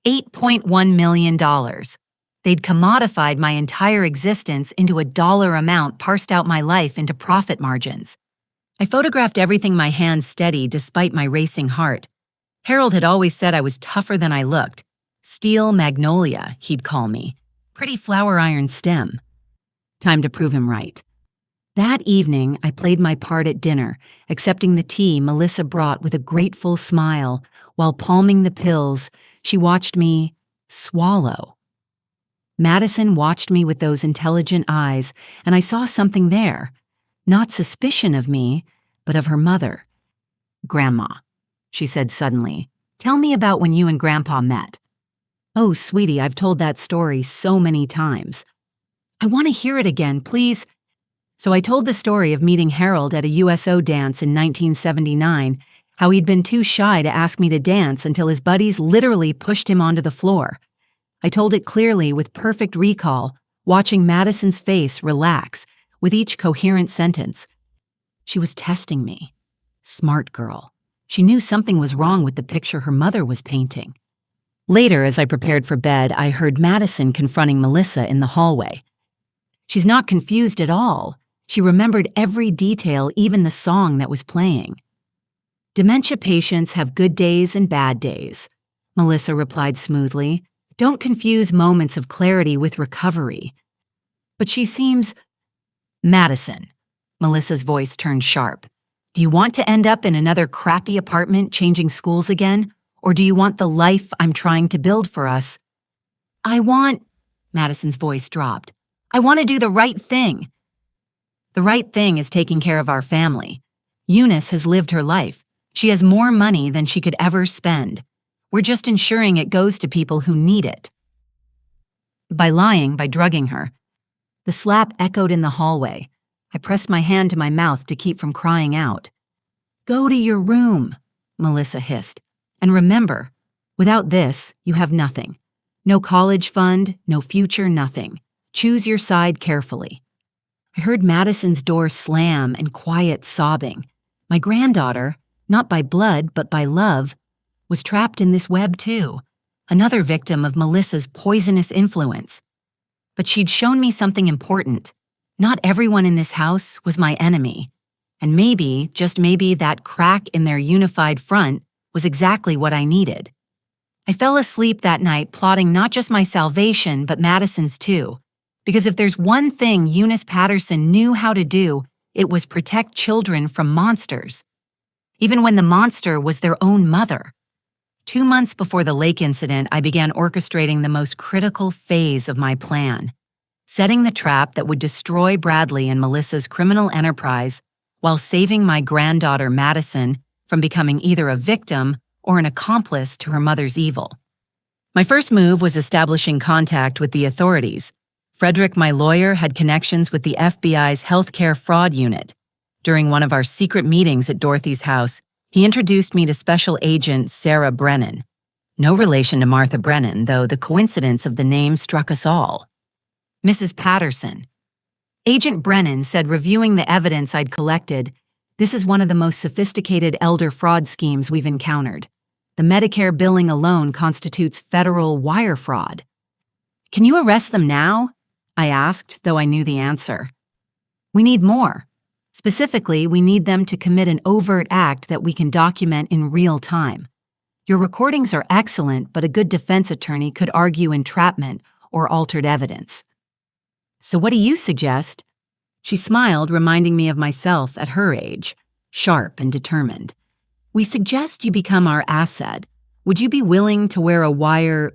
$8.1 million. They'd commodified my entire existence into a dollar amount, parsed out my life into profit margins. I photographed everything my hands steadied despite my racing heart. Harold had always said I was tougher than I looked. Steel magnolia, he'd call me. Pretty flower iron stem. Time to prove him right. That evening, I played my part at dinner, accepting the tea Melissa brought with a grateful smile. While palming the pills, she watched me swallow. Madison watched me with those intelligent eyes, and I saw something there. Not suspicion of me, but of her mother. "Grandma," she said suddenly, "tell me about when you and Grandpa met." "Oh, sweetie, I've told that story so many times." "I want to hear it again, please." So I told the story of meeting Harold at a USO dance in 1979, how he'd been too shy to ask me to dance until his buddies literally pushed him onto the floor. I told it clearly with perfect recall, watching Madison's face relax with each coherent sentence. She was testing me. Smart girl. She knew something was wrong with the picture her mother was painting. Later, as I prepared for bed, I heard Madison confronting Melissa in the hallway. She's not confused at all. She remembered every detail, even the song that was playing. "Dementia patients have good days and bad days," Melissa replied smoothly. "Don't confuse moments of clarity with recovery." "But she seems—" "Madison," Melissa's voice turned sharp. "Do you want to end up in another crappy apartment changing schools again? Or do you want the life I'm trying to build for us?" "I want—" Madison's voice dropped. "I want to do the right thing." "The right thing is taking care of our family. Eunice has lived her life. She has more money than she could ever spend. We're just ensuring it goes to people who need it." By lying, by drugging her. The slap echoed in the hallway. I pressed my hand to my mouth to keep from crying out. "Go to your room," Melissa hissed. "And remember, without this, you have nothing. No college fund, no future, nothing. Choose your side carefully." I heard Madison's door slam and quiet sobbing. My granddaughter, not by blood but by love, was trapped in this web too, another victim of Melissa's poisonous influence. But she'd shown me something important. Not everyone in this house was my enemy. And maybe, just maybe, that crack in their unified front was exactly what I needed. I fell asleep that night plotting not just my salvation but Madison's too. Because if there's one thing Eunice Patterson knew how to do, it was protect children from monsters. Even when the monster was their own mother. 2 months before the lake incident, I began orchestrating the most critical phase of my plan. Setting the trap that would destroy Bradley and Melissa's criminal enterprise while saving my granddaughter Madison from becoming either a victim or an accomplice to her mother's evil. My first move was establishing contact with the authorities. Frederick, my lawyer, had connections with the FBI's healthcare fraud unit. During one of our secret meetings at Dorothy's house, he introduced me to Special Agent Sarah Brennan. No relation to Martha Brennan, though the coincidence of the name struck us all. "Mrs. Patterson." Agent Brennan said, reviewing the evidence I'd collected, this is one of the most sophisticated elder fraud schemes we've encountered. The Medicare billing alone constitutes federal wire fraud. Can you arrest them now? I asked, though I knew the answer. We need more. Specifically, we need them to commit an overt act that we can document in real time. Your recordings are excellent, but a good defense attorney could argue entrapment or altered evidence. So what do you suggest? She smiled, reminding me of myself at her age, sharp and determined. We suggest you become our asset. Would you be willing to wear a wire?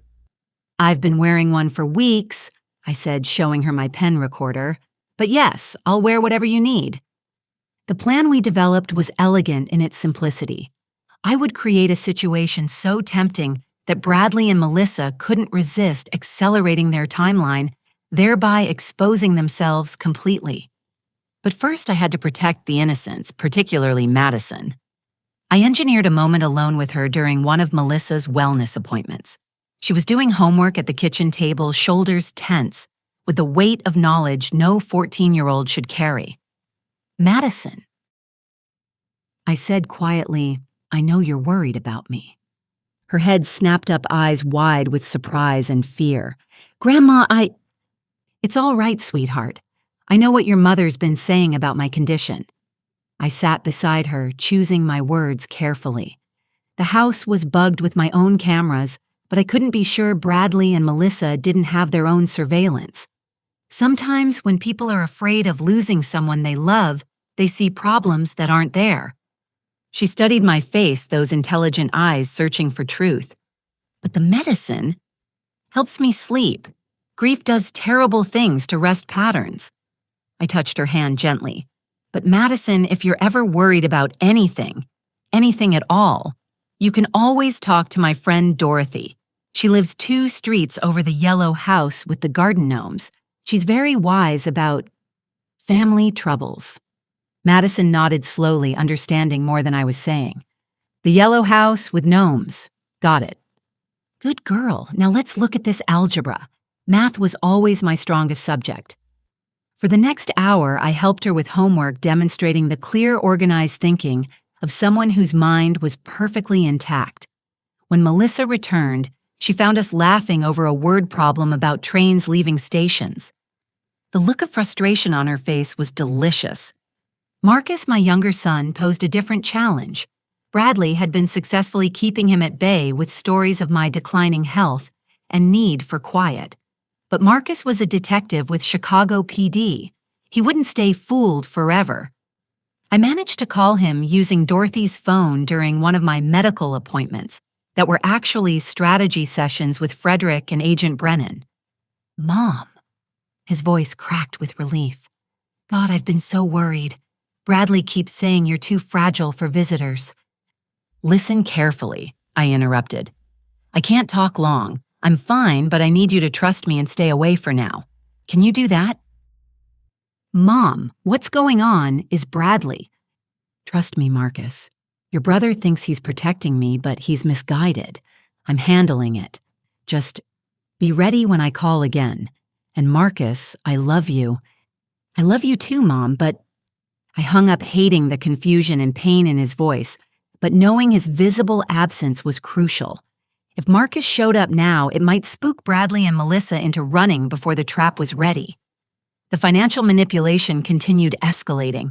I've been wearing one for weeks, I said, showing her my pen recorder. But yes, I'll wear whatever you need. The plan we developed was elegant in its simplicity. I would create a situation so tempting that Bradley and Melissa couldn't resist accelerating their timeline, thereby exposing themselves completely. But first I had to protect the innocents, particularly Madison. I engineered a moment alone with her during one of Melissa's wellness appointments. She was doing homework at the kitchen table, shoulders tense, with the weight of knowledge no 14-year-old should carry. Madison, I said quietly, I know you're worried about me. Her head snapped up, eyes wide with surprise and fear. Grandma, It's all right, sweetheart. I know what your mother's been saying about my condition. I sat beside her, choosing my words carefully. The house was bugged with my own cameras, but I couldn't be sure Bradley and Melissa didn't have their own surveillance. Sometimes when people are afraid of losing someone they love, they see problems that aren't there. She studied my face, those intelligent eyes searching for truth. But the medicine helps me sleep. Grief does terrible things to rest patterns. I touched her hand gently. But Madison, if you're ever worried about anything at all, you can always talk to my friend Dorothy. She lives 2 streets over the yellow house with the garden gnomes. She's very wise about family troubles. Madison nodded slowly, understanding more than I was saying. The yellow house with gnomes. Got it. Good girl. Now let's look at this algebra. Math was always my strongest subject. For the next hour, I helped her with homework demonstrating the clear, organized thinking of someone whose mind was perfectly intact. When Melissa returned, she found us laughing over a word problem about trains leaving stations. The look of frustration on her face was delicious. Marcus, my younger son, posed a different challenge. Bradley had been successfully keeping him at bay with stories of my declining health and need for quiet. But Marcus was a detective with Chicago PD. He wouldn't stay fooled forever. I managed to call him using Dorothy's phone during one of my medical appointments that were actually strategy sessions with Frederick and Agent Brennan. Mom. His voice cracked with relief. God, I've been so worried. Bradley keeps saying you're too fragile for visitors. Listen carefully, I interrupted. I can't talk long. I'm fine, but I need you to trust me and stay away for now. Can you do that? Mom, what's going on is Bradley. Trust me, Marcus. Your brother thinks he's protecting me, but he's misguided. I'm handling it. Just be ready when I call again. And Marcus, I love you. I love you too, Mom, but I hung up, hating the confusion and pain in his voice, but knowing his visible absence was crucial. If Marcus showed up now, it might spook Bradley and Melissa into running before the trap was ready. The financial manipulation continued escalating.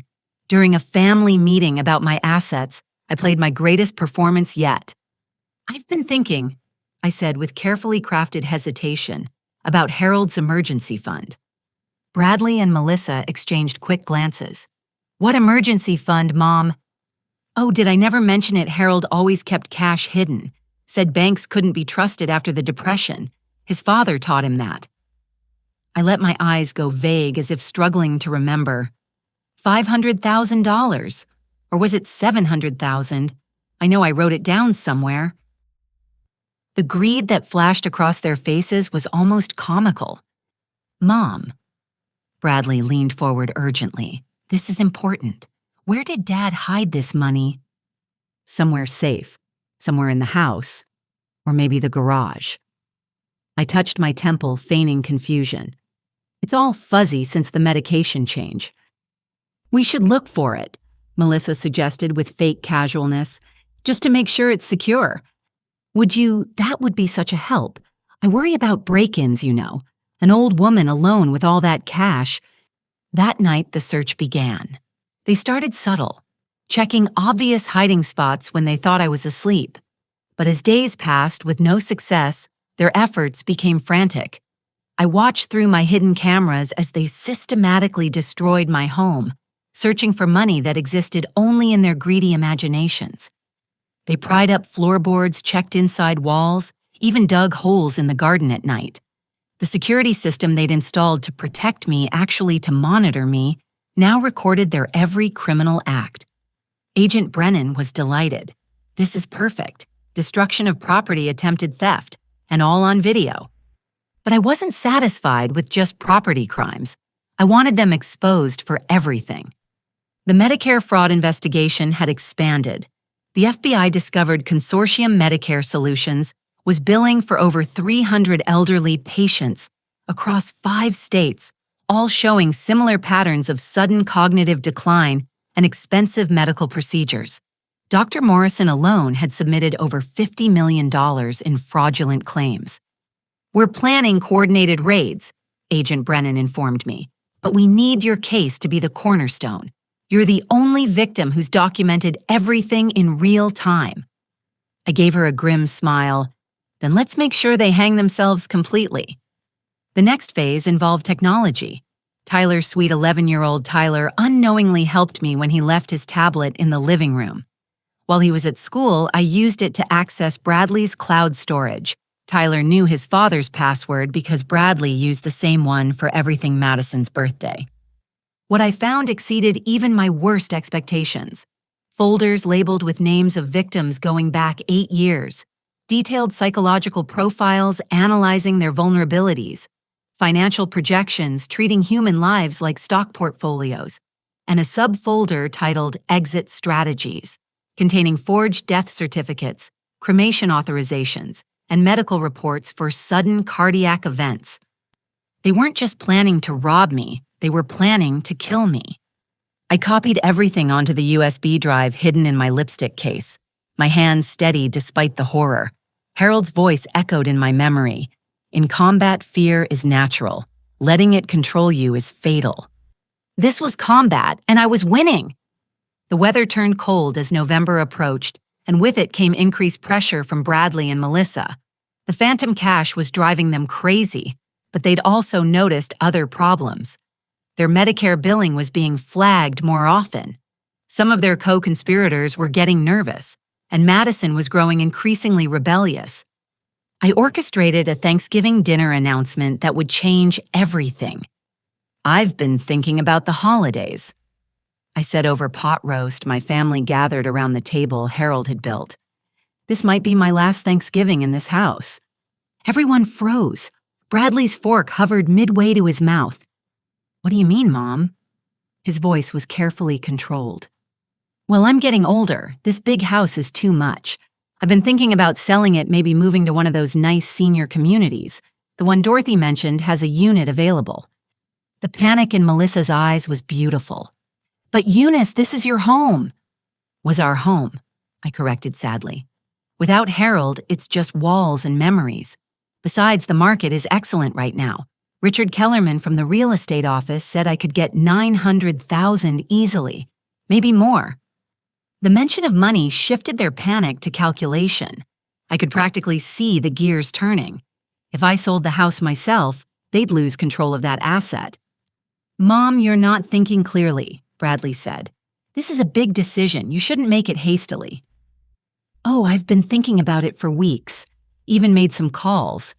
During a family meeting about my assets, I played my greatest performance yet. I've been thinking, I said with carefully crafted hesitation, about Harold's emergency fund. Bradley and Melissa exchanged quick glances. What emergency fund, Mom? Oh, did I never mention it? Harold always kept cash hidden. Said banks couldn't be trusted after the Depression. His father taught him that. I let my eyes go vague as if struggling to remember. $500,000. Or was it $700,000? I know I wrote it down somewhere. The greed that flashed across their faces was almost comical. Mom. Bradley leaned forward urgently. This is important. Where did Dad hide this money? Somewhere safe. Somewhere in the house. Or maybe the garage. I touched my temple, feigning confusion. It's all fuzzy since the medication change. We should look for it, Melissa suggested with fake casualness, just to make sure it's secure. That would be such a help. I worry about break-ins, you know. An old woman alone with all that cash. That night, the search began. They started subtle, checking obvious hiding spots when they thought I was asleep. But as days passed with no success, their efforts became frantic. I watched through my hidden cameras as they systematically destroyed my home, searching for money that existed only in their greedy imaginations. They pried up floorboards, checked inside walls, even dug holes in the garden at night. The security system they'd installed to protect me, actually to monitor me, now recorded their every criminal act. Agent Brennan was delighted. This is perfect. Destruction of property, attempted theft, and all on video. But I wasn't satisfied with just property crimes. I wanted them exposed for everything. The Medicare fraud investigation had expanded. The FBI discovered Consortium Medicare Solutions was billing for over 300 elderly patients across 5 states, all showing similar patterns of sudden cognitive decline and expensive medical procedures. Dr. Morrison alone had submitted over $50 million in fraudulent claims. We're planning coordinated raids, Agent Brennan informed me, but we need your case to be the cornerstone. You're the only victim who's documented everything in real time. I gave her a grim smile. Then let's make sure they hang themselves completely. The next phase involved technology. Tyler's sweet 11-year-old Tyler unknowingly helped me when he left his tablet in the living room. While he was at school, I used it to access Bradley's cloud storage. Tyler knew his father's password because Bradley used the same one for everything Madison's birthday. What I found exceeded even my worst expectations. Folders labeled with names of victims going back 8 years, detailed psychological profiles analyzing their vulnerabilities, financial projections treating human lives like stock portfolios, and a subfolder titled Exit Strategies, containing forged death certificates, cremation authorizations, and medical reports for sudden cardiac events. They weren't just planning to rob me, they were planning to kill me. I copied everything onto the USB drive hidden in my lipstick case, my hands steady despite the horror. Harold's voice echoed in my memory. In combat, fear is natural. Letting it control you is fatal. This was combat, and I was winning. The weather turned cold as November approached, and with it came increased pressure from Bradley and Melissa. The phantom cash was driving them crazy, but they'd also noticed other problems. Their Medicare billing was being flagged more often. Some of their co-conspirators were getting nervous, and Madison was growing increasingly rebellious. I orchestrated a Thanksgiving dinner announcement that would change everything. I've been thinking about the holidays, I said over pot roast my family gathered around the table Harold had built. This might be my last Thanksgiving in this house. Everyone froze. Bradley's fork hovered midway to his mouth. What do you mean, Mom? His voice was carefully controlled. Well, I'm getting older. This big house is too much. I've been thinking about selling it, maybe moving to one of those nice senior communities. The one Dorothy mentioned has a unit available. The panic in Melissa's eyes was beautiful. But Eunice, this is your home. Was our home, I corrected sadly. Without Harold, it's just walls and memories. Besides, the market is excellent right now. Richard Kellerman from the real estate office said I could get $900,000 easily, maybe more. The mention of money shifted their panic to calculation. I could practically see the gears turning. If I sold the house myself, they'd lose control of that asset. Mom, you're not thinking clearly, Bradley said. This is a big decision. You shouldn't make it hastily. Oh, I've been thinking about it for weeks. Even made some calls.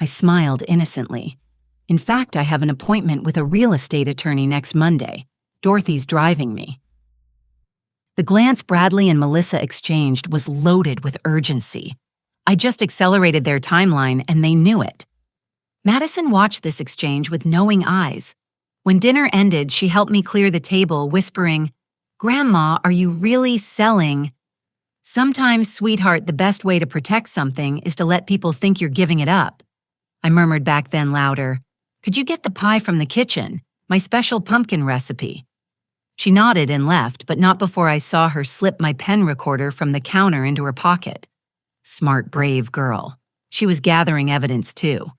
I smiled innocently. In fact, I have an appointment with a real estate attorney next Monday. Dorothy's driving me. The glance Bradley and Melissa exchanged was loaded with urgency. I just accelerated their timeline, and they knew it. Madison watched this exchange with knowing eyes. When dinner ended, she helped me clear the table, whispering, "Grandma, are you really selling?" Sometimes, sweetheart, the best way to protect something is to let people think you're giving it up. I murmured back then louder, Could you get the pie from the kitchen? My special pumpkin recipe. She nodded and left, but not before I saw her slip my pen recorder from the counter into her pocket. Smart, brave girl. She was gathering evidence, too.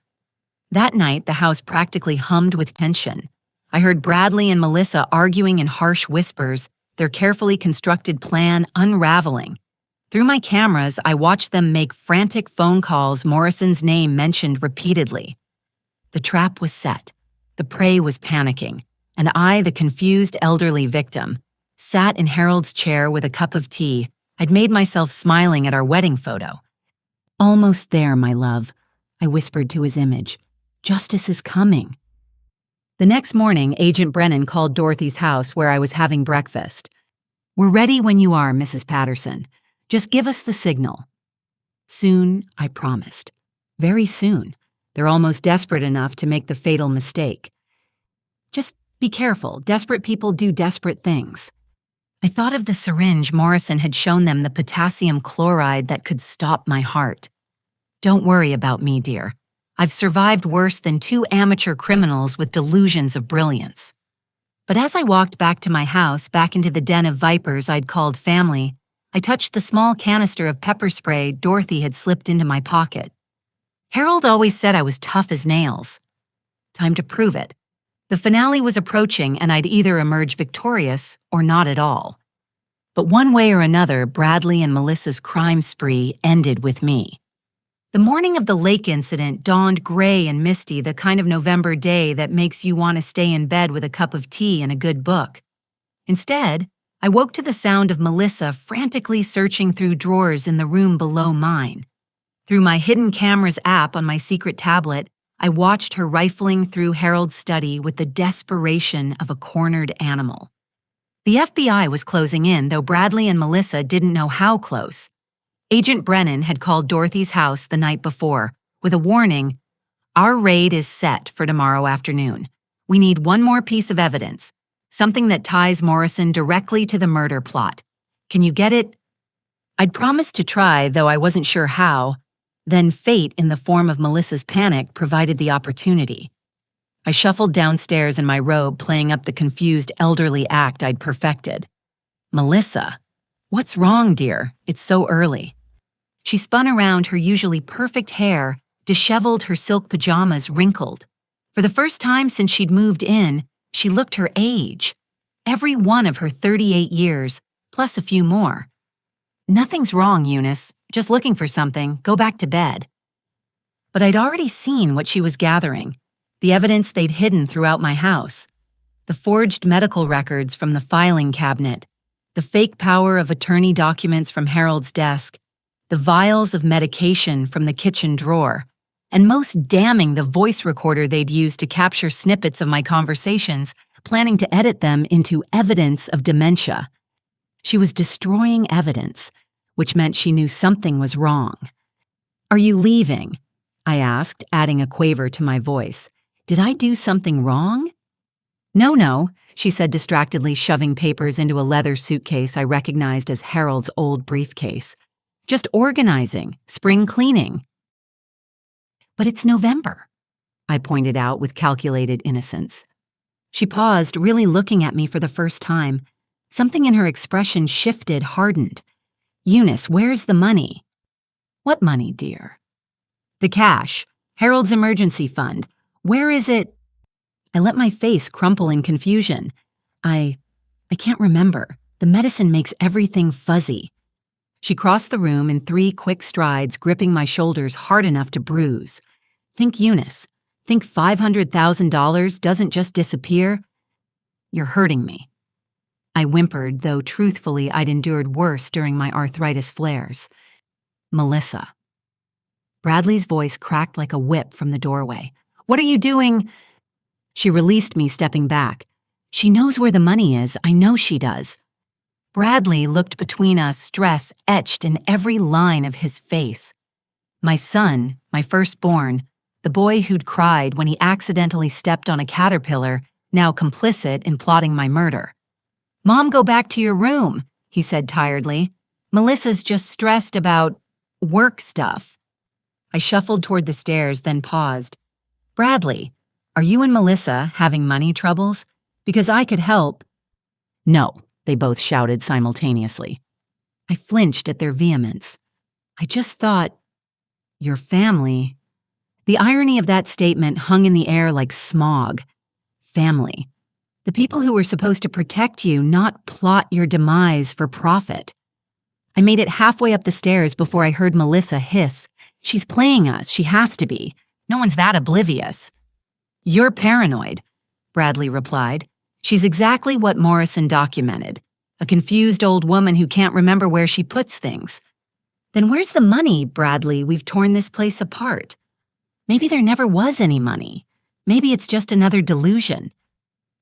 That night, the house practically hummed with tension. I heard Bradley and Melissa arguing in harsh whispers, their carefully constructed plan unraveling. Through my cameras, I watched them make frantic phone calls Morrison's name mentioned repeatedly. The trap was set. The prey was panicking, and I, the confused elderly victim, sat in Harold's chair with a cup of tea. I'd made myself smiling at our wedding photo. "Almost there, my love," I whispered to his image. "Justice is coming." The next morning, Agent Brennan called Dorothy's house where I was having breakfast. "We're ready when you are, Mrs. Patterson. Just give us the signal." Soon, I promised. Very soon. They're almost desperate enough to make the fatal mistake. Just be careful. Desperate people do desperate things. I thought of the syringe Morrison had shown them, the potassium chloride that could stop my heart. Don't worry about me, dear. I've survived worse than 2 amateur criminals with delusions of brilliance. But as I walked back to my house, back into the den of vipers I'd called family, I touched the small canister of pepper spray Dorothy had slipped into my pocket. Harold always said I was tough as nails. Time to prove it. The finale was approaching, and I'd either emerge victorious or not at all. But one way or another, Bradley and Melissa's crime spree ended with me. The morning of the lake incident dawned gray and misty, the kind of November day that makes you want to stay in bed with a cup of tea and a good book. Instead, I woke to the sound of Melissa frantically searching through drawers in the room below mine. Through my hidden cameras app on my secret tablet, I watched her rifling through Harold's study with the desperation of a cornered animal. The FBI was closing in, though Bradley and Melissa didn't know how close. Agent Brennan had called Dorothy's house the night before with a warning, "Our raid is set for tomorrow afternoon. We need one more piece of evidence, something that ties Morrison directly to the murder plot. Can you get it?" I'd promised to try, though I wasn't sure how. Then fate, in the form of Melissa's panic, provided the opportunity. I shuffled downstairs in my robe, playing up the confused elderly act I'd perfected. "Melissa, what's wrong, dear? It's so early." She spun around, her usually perfect hair, disheveled, her silk pajamas wrinkled. For the first time since she'd moved in, she looked her age. Every one of her 38 years, plus a few more. "Nothing's wrong, Eunice. Just looking for something. Go back to bed." But I'd already seen what she was gathering, the evidence they'd hidden throughout my house. The forged medical records from the filing cabinet, the fake power of attorney documents from Harold's desk, the vials of medication from the kitchen drawer, and most damning, the voice recorder they'd used to capture snippets of my conversations, planning to edit them into evidence of dementia. She was destroying evidence, which meant she knew something was wrong. "Are you leaving?" I asked, adding a quaver to my voice. "Did I do something wrong?" No, she said distractedly, shoving papers into a leather suitcase I recognized as Harold's old briefcase. "Just organizing, spring cleaning." "But it's November," I pointed out with calculated innocence. She paused, really looking at me for the first time. Something in her expression shifted, hardened. "Eunice, where's the money?" "What money, dear?" "The cash. Harold's emergency fund. Where is it?" I let my face crumple in confusion. I can't remember. The medicine makes everything fuzzy." She crossed the room in 3 quick strides, gripping my shoulders hard enough to bruise. "Think, Eunice. Think $500,000 doesn't just disappear. You're hurting me." I whimpered, though truthfully I'd endured worse during my arthritis flares. "Melissa." Bradley's voice cracked like a whip from the doorway. "What are you doing?" She released me, stepping back. "She knows where the money is. I know she does." Bradley looked between us, stress etched in every line of his face. My son, my firstborn, the boy who'd cried when he accidentally stepped on a caterpillar, now complicit in plotting my murder. "Mom, go back to your room," he said tiredly. "Melissa's just stressed about work stuff." I shuffled toward the stairs, then paused. "Bradley, Are you and Melissa having money troubles? Because I could help." "No," they both shouted simultaneously. I flinched at their vehemence. I just thought, "Your family." The irony of that statement hung in the air like smog. Family. The people who were supposed to protect you, not plot your demise for profit. I made it halfway up the stairs before I heard Melissa hiss, "She's playing us. She has to be. No one's that oblivious." "You're paranoid," Bradley replied. "She's exactly what Morrison documented. A confused old woman who can't remember where she puts things." "Then where's the money, Bradley? We've torn this place apart." "Maybe there never was any money. Maybe it's just another delusion.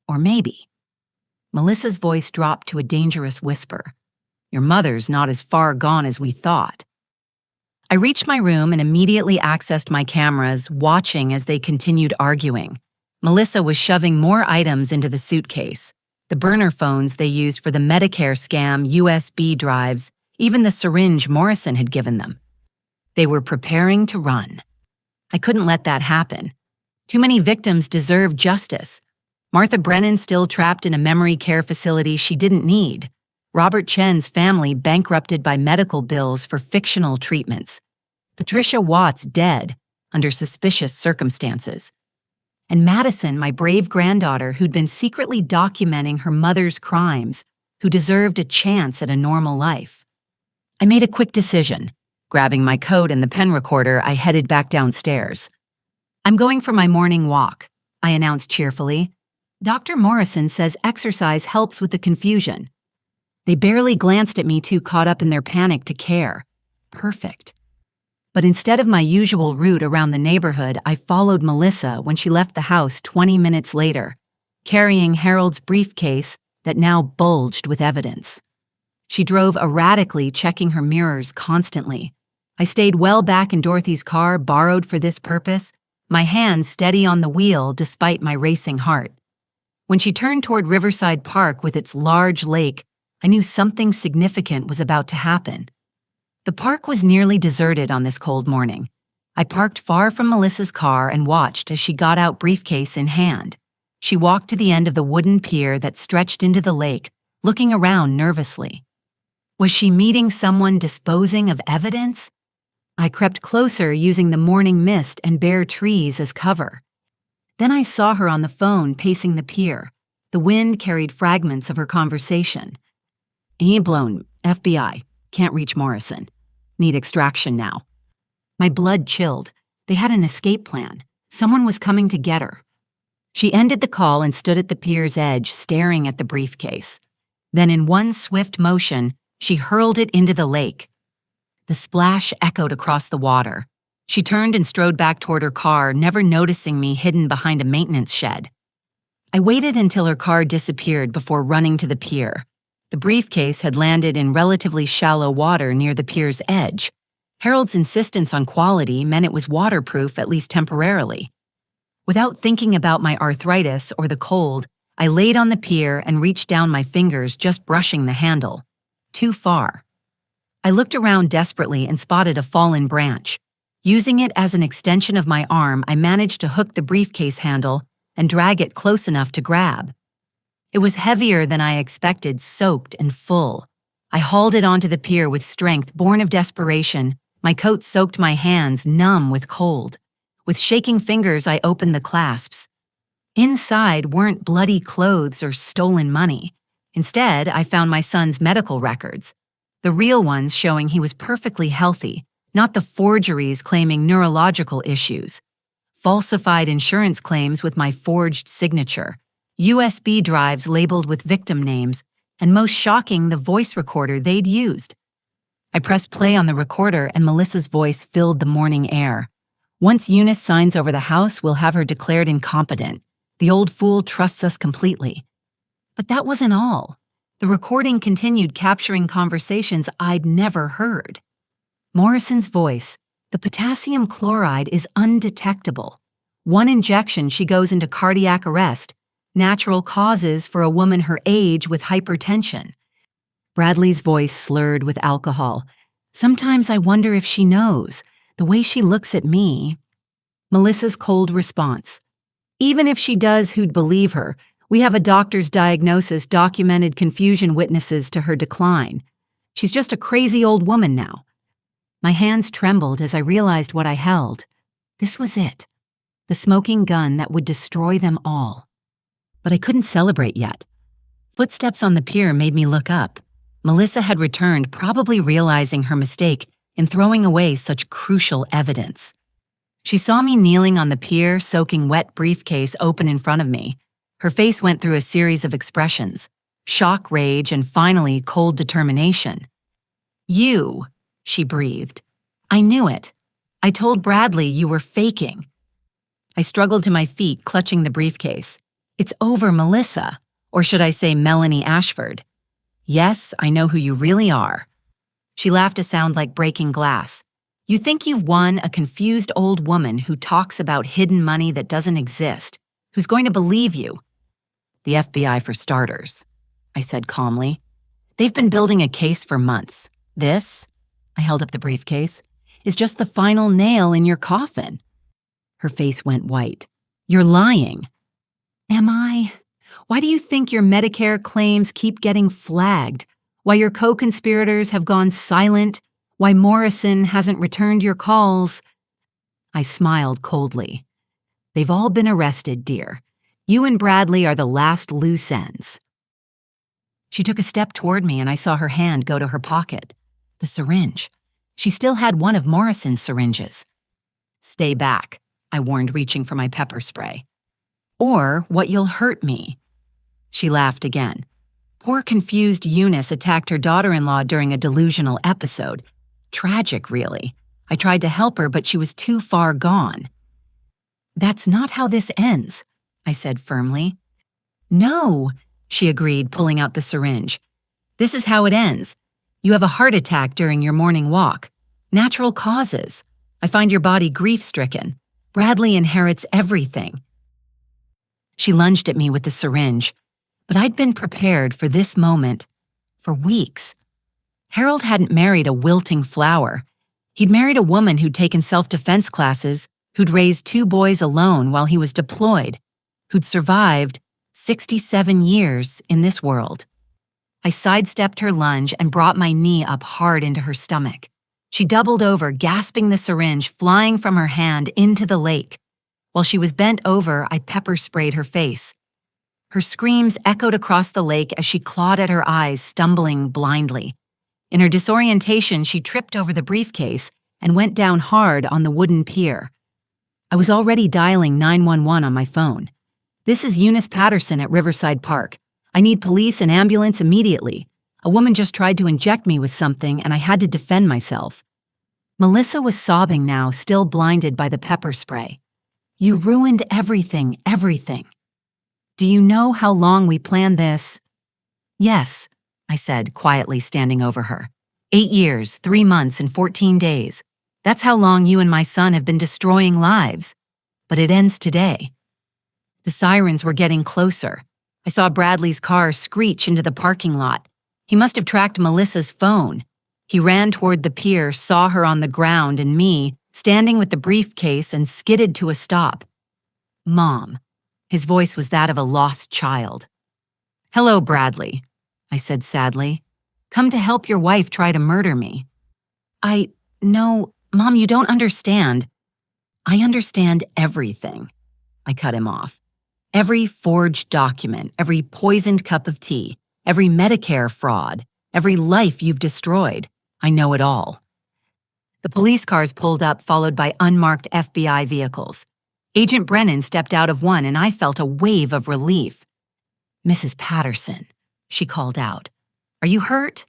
Or maybe." Melissa's voice dropped to a dangerous whisper. "Your mother's not as far gone as we thought." I reached my room and immediately accessed my cameras, watching as they continued arguing. Melissa was shoving more items into the suitcase. The burner phones they used for the Medicare scam, USB drives, even the syringe Morrison had given them. They were preparing to run. I couldn't let that happen. Too many victims deserve justice. Martha Brennan still trapped in a memory care facility she didn't need. Robert Chen's family bankrupted by medical bills for fictional treatments. Patricia Watts dead under suspicious circumstances. And Madison, my brave granddaughter who'd been secretly documenting her mother's crimes, who deserved a chance at a normal life. I made a quick decision. Grabbing my coat and the pen recorder, I headed back downstairs. "I'm going for my morning walk," I announced cheerfully. "Dr. Morrison says exercise helps with the confusion." They barely glanced at me, too caught up in their panic to care. Perfect. But instead of my usual route around the neighborhood, I followed Melissa when she left the house 20 minutes later, carrying Harold's briefcase that now bulged with evidence. She drove erratically, checking her mirrors constantly. I stayed well back in Dorothy's car, borrowed for this purpose, my hands steady on the wheel despite my racing heart. When she turned toward Riverside Park with its large lake, I knew something significant was about to happen. The park was nearly deserted on this cold morning. I parked far from Melissa's car and watched as she got out, briefcase in hand. She walked to the end of the wooden pier that stretched into the lake, looking around nervously. Was she meeting someone disposing of evidence? I crept closer, using the morning mist and bare trees as cover. Then I saw her on the phone, pacing the pier. The wind carried fragments of her conversation. "Blown. FBI. Can't reach Morrison. Need extraction now." My blood chilled. They had an escape plan. Someone was coming to get her. She ended the call and stood at the pier's edge, staring at the briefcase. Then in one swift motion, she hurled it into the lake. The splash echoed across the water. She turned and strode back toward her car, never noticing me hidden behind a maintenance shed. I waited until her car disappeared before running to the pier. The briefcase had landed in relatively shallow water near the pier's edge. Harold's insistence on quality meant it was waterproof, at least temporarily. Without thinking about my arthritis or the cold, I laid on the pier and reached down, my fingers just brushing the handle. Too far. I looked around desperately and spotted a fallen branch. Using it as an extension of my arm, I managed to hook the briefcase handle and drag it close enough to grab. It was heavier than I expected, soaked and full. I hauled it onto the pier with strength born of desperation. My coat soaked my hands, numb with cold. With shaking fingers, I opened the clasps. Inside weren't bloody clothes or stolen money. Instead, I found my son's medical records. The real ones showing he was perfectly healthy, not the forgeries claiming neurological issues. Falsified insurance claims with my forged signature. USB drives labeled with victim names, and most shocking, the voice recorder they'd used. I pressed play on the recorder and Melissa's voice filled the morning air. "Once Eunice signs over the house, we'll have her declared incompetent. The old fool trusts us completely." But that wasn't all. The recording continued, capturing conversations I'd never heard. Morrison's voice, "The potassium chloride is undetectable. One injection, she goes into cardiac arrest. Natural causes for a woman her age with hypertension." Bradley's voice slurred with alcohol. "Sometimes I wonder if she knows, the way she looks at me." Melissa's cold response, Even if she does, who'd believe her? We have a doctor's diagnosis, documented confusion witnesses to her decline. She's just a crazy old woman now. My hands trembled as I realized what I held. This was it. The smoking gun that would destroy them all. But I couldn't celebrate yet. Footsteps on the pier made me look up. Melissa had returned, probably realizing her mistake in throwing away such crucial evidence. She saw me kneeling on the pier, soaking wet briefcase open in front of me. Her face went through a series of expressions: shock, rage, and finally cold determination. "You," she breathed. "I knew it. I told Bradley you were faking." I struggled to my feet, clutching the briefcase. "It's over, Melissa. Or should I say Melanie Ashford. Yes, I know who you really are." She laughed a sound like breaking glass. "You think you've won a confused old woman who talks about hidden money that doesn't exist, who's going to believe you." "The FBI for starters," I said calmly. "They've been building a case for months. This," I held up the briefcase, "is just the final nail in your coffin." Her face went white. "You're lying." "Am I? Why do you think your Medicare claims keep getting flagged? Why your co-conspirators have gone silent? Why Morrison hasn't returned your calls?" I smiled coldly. "They've all been arrested, dear. You and Bradley are the last loose ends." She took a step toward me and I saw her hand go to her pocket. The syringe. She still had one of Morrison's syringes. "Stay back," I warned, reaching for my pepper spray. "Or what you'll hurt me." She laughed again. Poor confused Eunice attacked her daughter-in-law during a delusional episode. Tragic, really. I tried to help her, but she was too far gone. "That's not how this ends," I said firmly. "No," she agreed, pulling out the syringe. "This is how it ends. You have a heart attack during your morning walk. Natural causes. I find your body grief-stricken. Bradley inherits everything." She lunged at me with the syringe, but I'd been prepared for this moment for weeks. Harold hadn't married a wilting flower. He'd married a woman who'd taken self-defense classes, who'd raised 2 boys alone while he was deployed, who'd survived 67 years in this world. I sidestepped her lunge and brought my knee up hard into her stomach. She doubled over, gasping, the syringe flying from her hand into the lake. While she was bent over, I pepper sprayed her face. Her screams echoed across the lake as she clawed at her eyes, stumbling blindly. In her disorientation, she tripped over the briefcase and went down hard on the wooden pier. I was already dialing 911 on my phone. "This is Eunice Patterson at Riverside Park. I need police and ambulance immediately. A woman just tried to inject me with something and I had to defend myself." Melissa was sobbing now, still blinded by the pepper spray. "You ruined everything, everything. Do you know how long we planned this?" "Yes," I said, quietly standing over her. 8 years, 3 months, and 14 days. That's how long you and my son have been destroying lives. But it ends today." The sirens were getting closer. I saw Bradley's car screech into the parking lot. He must have tracked Melissa's phone. He ran toward the pier, saw her on the ground and me, standing with the briefcase, and skidded to a stop. "Mom." His voice was that of a lost child. "Hello, Bradley," I said sadly. "Come to help your wife try to murder me." No, Mom, you don't understand." "I understand everything," I cut him off. "Every forged document, every poisoned cup of tea, every Medicare fraud, every life you've destroyed. I know it all." The police cars pulled up, followed by unmarked FBI vehicles. Agent Brennan stepped out of one, and I felt a wave of relief. "Mrs. Patterson," she called out. "Are you hurt?"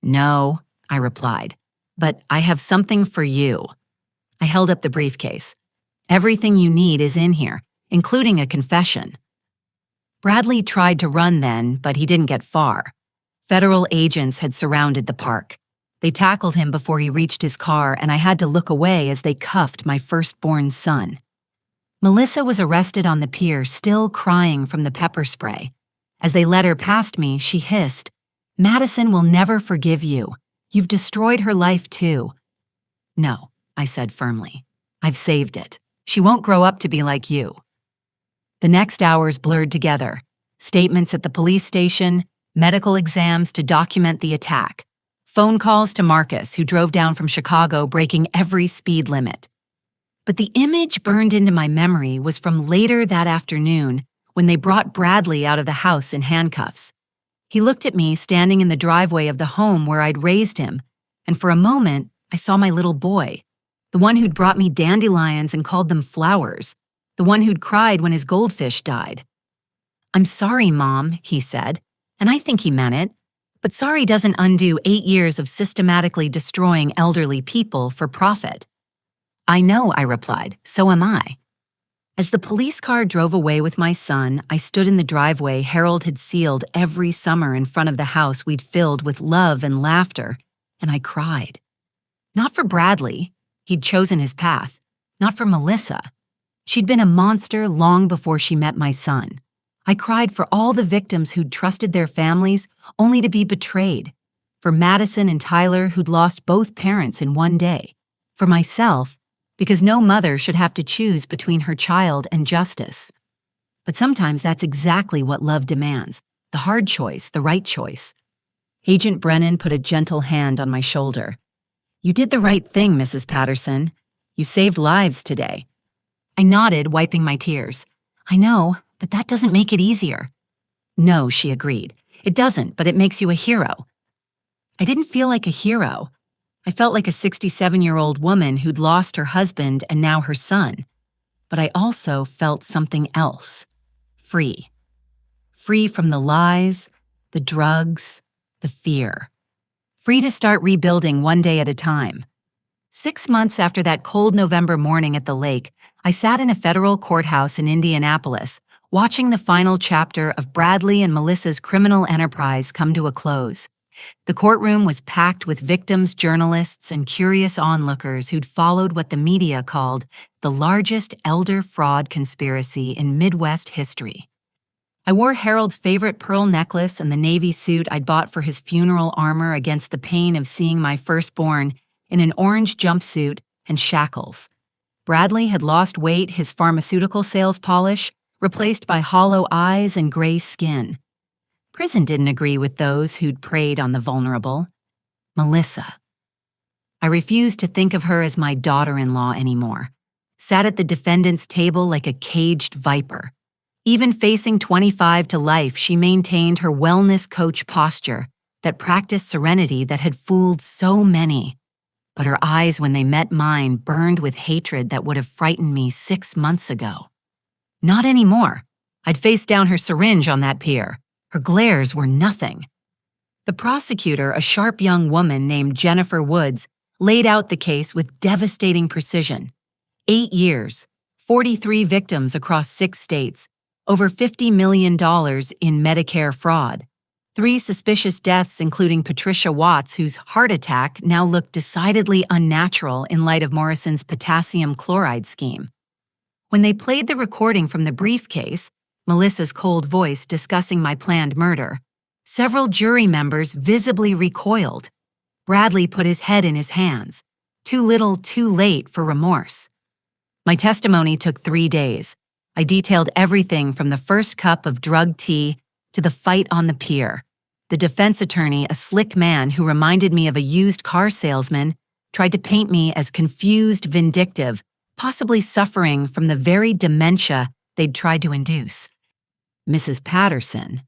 "No," I replied, "but I have something for you." I held up the briefcase. "Everything you need is in here, including a confession." Bradley tried to run then, but he didn't get far. Federal agents had surrounded the park. They tackled him before he reached his car, and I had to look away as they cuffed my firstborn son. Melissa was arrested on the pier, still crying from the pepper spray. As they led her past me, she hissed, "Madison will never forgive you. You've destroyed her life too." "No," I said firmly. "I've saved it. She won't grow up to be like you." The next hours blurred together. Statements at the police station, medical exams to document the attack, phone calls to Marcus, who drove down from Chicago breaking every speed limit. But the image burned into my memory was from later that afternoon when they brought Bradley out of the house in handcuffs. He looked at me standing in the driveway of the home where I'd raised him, and for a moment, I saw my little boy, the one who'd brought me dandelions and called them flowers, the one who'd cried when his goldfish died. "I'm sorry, Mom," he said, and I think he meant it, but sorry doesn't undo 8 years of systematically destroying elderly people for profit. "I know," I replied, "so am I." As the police car drove away with my son, I stood in the driveway Harold had sealed every summer in front of the house we'd filled with love and laughter, and I cried. Not for Bradley. He'd chosen his path. Not for Melissa. She'd been a monster long before she met my son. I cried for all the victims who'd trusted their families only to be betrayed. For Madison and Tyler, who'd lost both parents in one day. For myself, because no mother should have to choose between her child and justice. But sometimes that's exactly what love demands, the hard choice, the right choice. Agent Brennan put a gentle hand on my shoulder. "You did the right thing, Mrs. Patterson. You saved lives today." I nodded, wiping my tears. "I know, but that doesn't make it easier." "No," she agreed. "It doesn't, but it makes you a hero." I didn't feel like a hero. I felt like a 67-year-old woman who'd lost her husband and now her son. But I also felt something else. Free. Free from the lies, the drugs, the fear. Free to start rebuilding one day at a time. 6 months after that cold November morning at the lake, I sat in a federal courthouse in Indianapolis, watching the final chapter of Bradley and Melissa's criminal enterprise come to a close. The courtroom was packed with victims, journalists, and curious onlookers who'd followed what the media called the largest elder fraud conspiracy in Midwest history. I wore Harold's favorite pearl necklace and the navy suit I'd bought for his funeral armor against the pain of seeing my firstborn in an orange jumpsuit and shackles. Bradley had lost weight, his pharmaceutical sales polish replaced by hollow eyes and gray skin. Prison didn't agree with those who'd preyed on the vulnerable. Melissa. I refused to think of her as my daughter-in-law anymore. Sat at the defendant's table like a caged viper. Even facing 25 to life, she maintained her wellness coach posture that practiced serenity that had fooled so many. But her eyes, when they met mine, burned with hatred that would have frightened me 6 months ago. Not anymore. I'd faced down her syringe on that pier. Her glares were nothing. The prosecutor, a sharp young woman named Jennifer Woods, laid out the case with devastating precision. 8 years, 43 victims across 6 states, over $50 million in Medicare fraud, 3 suspicious deaths including Patricia Watts, whose heart attack now looked decidedly unnatural in light of Morrison's potassium chloride scheme. When they played the recording from the briefcase, Melissa's cold voice discussing my planned murder, several jury members visibly recoiled. Bradley put his head in his hands. Too little, too late for remorse. My testimony took 3 days. I detailed everything from the first cup of drugged tea to the fight on the pier. The defense attorney, a slick man who reminded me of a used car salesman, tried to paint me as confused, vindictive, possibly suffering from the very dementia they'd tried to induce. "Mrs. Patterson,"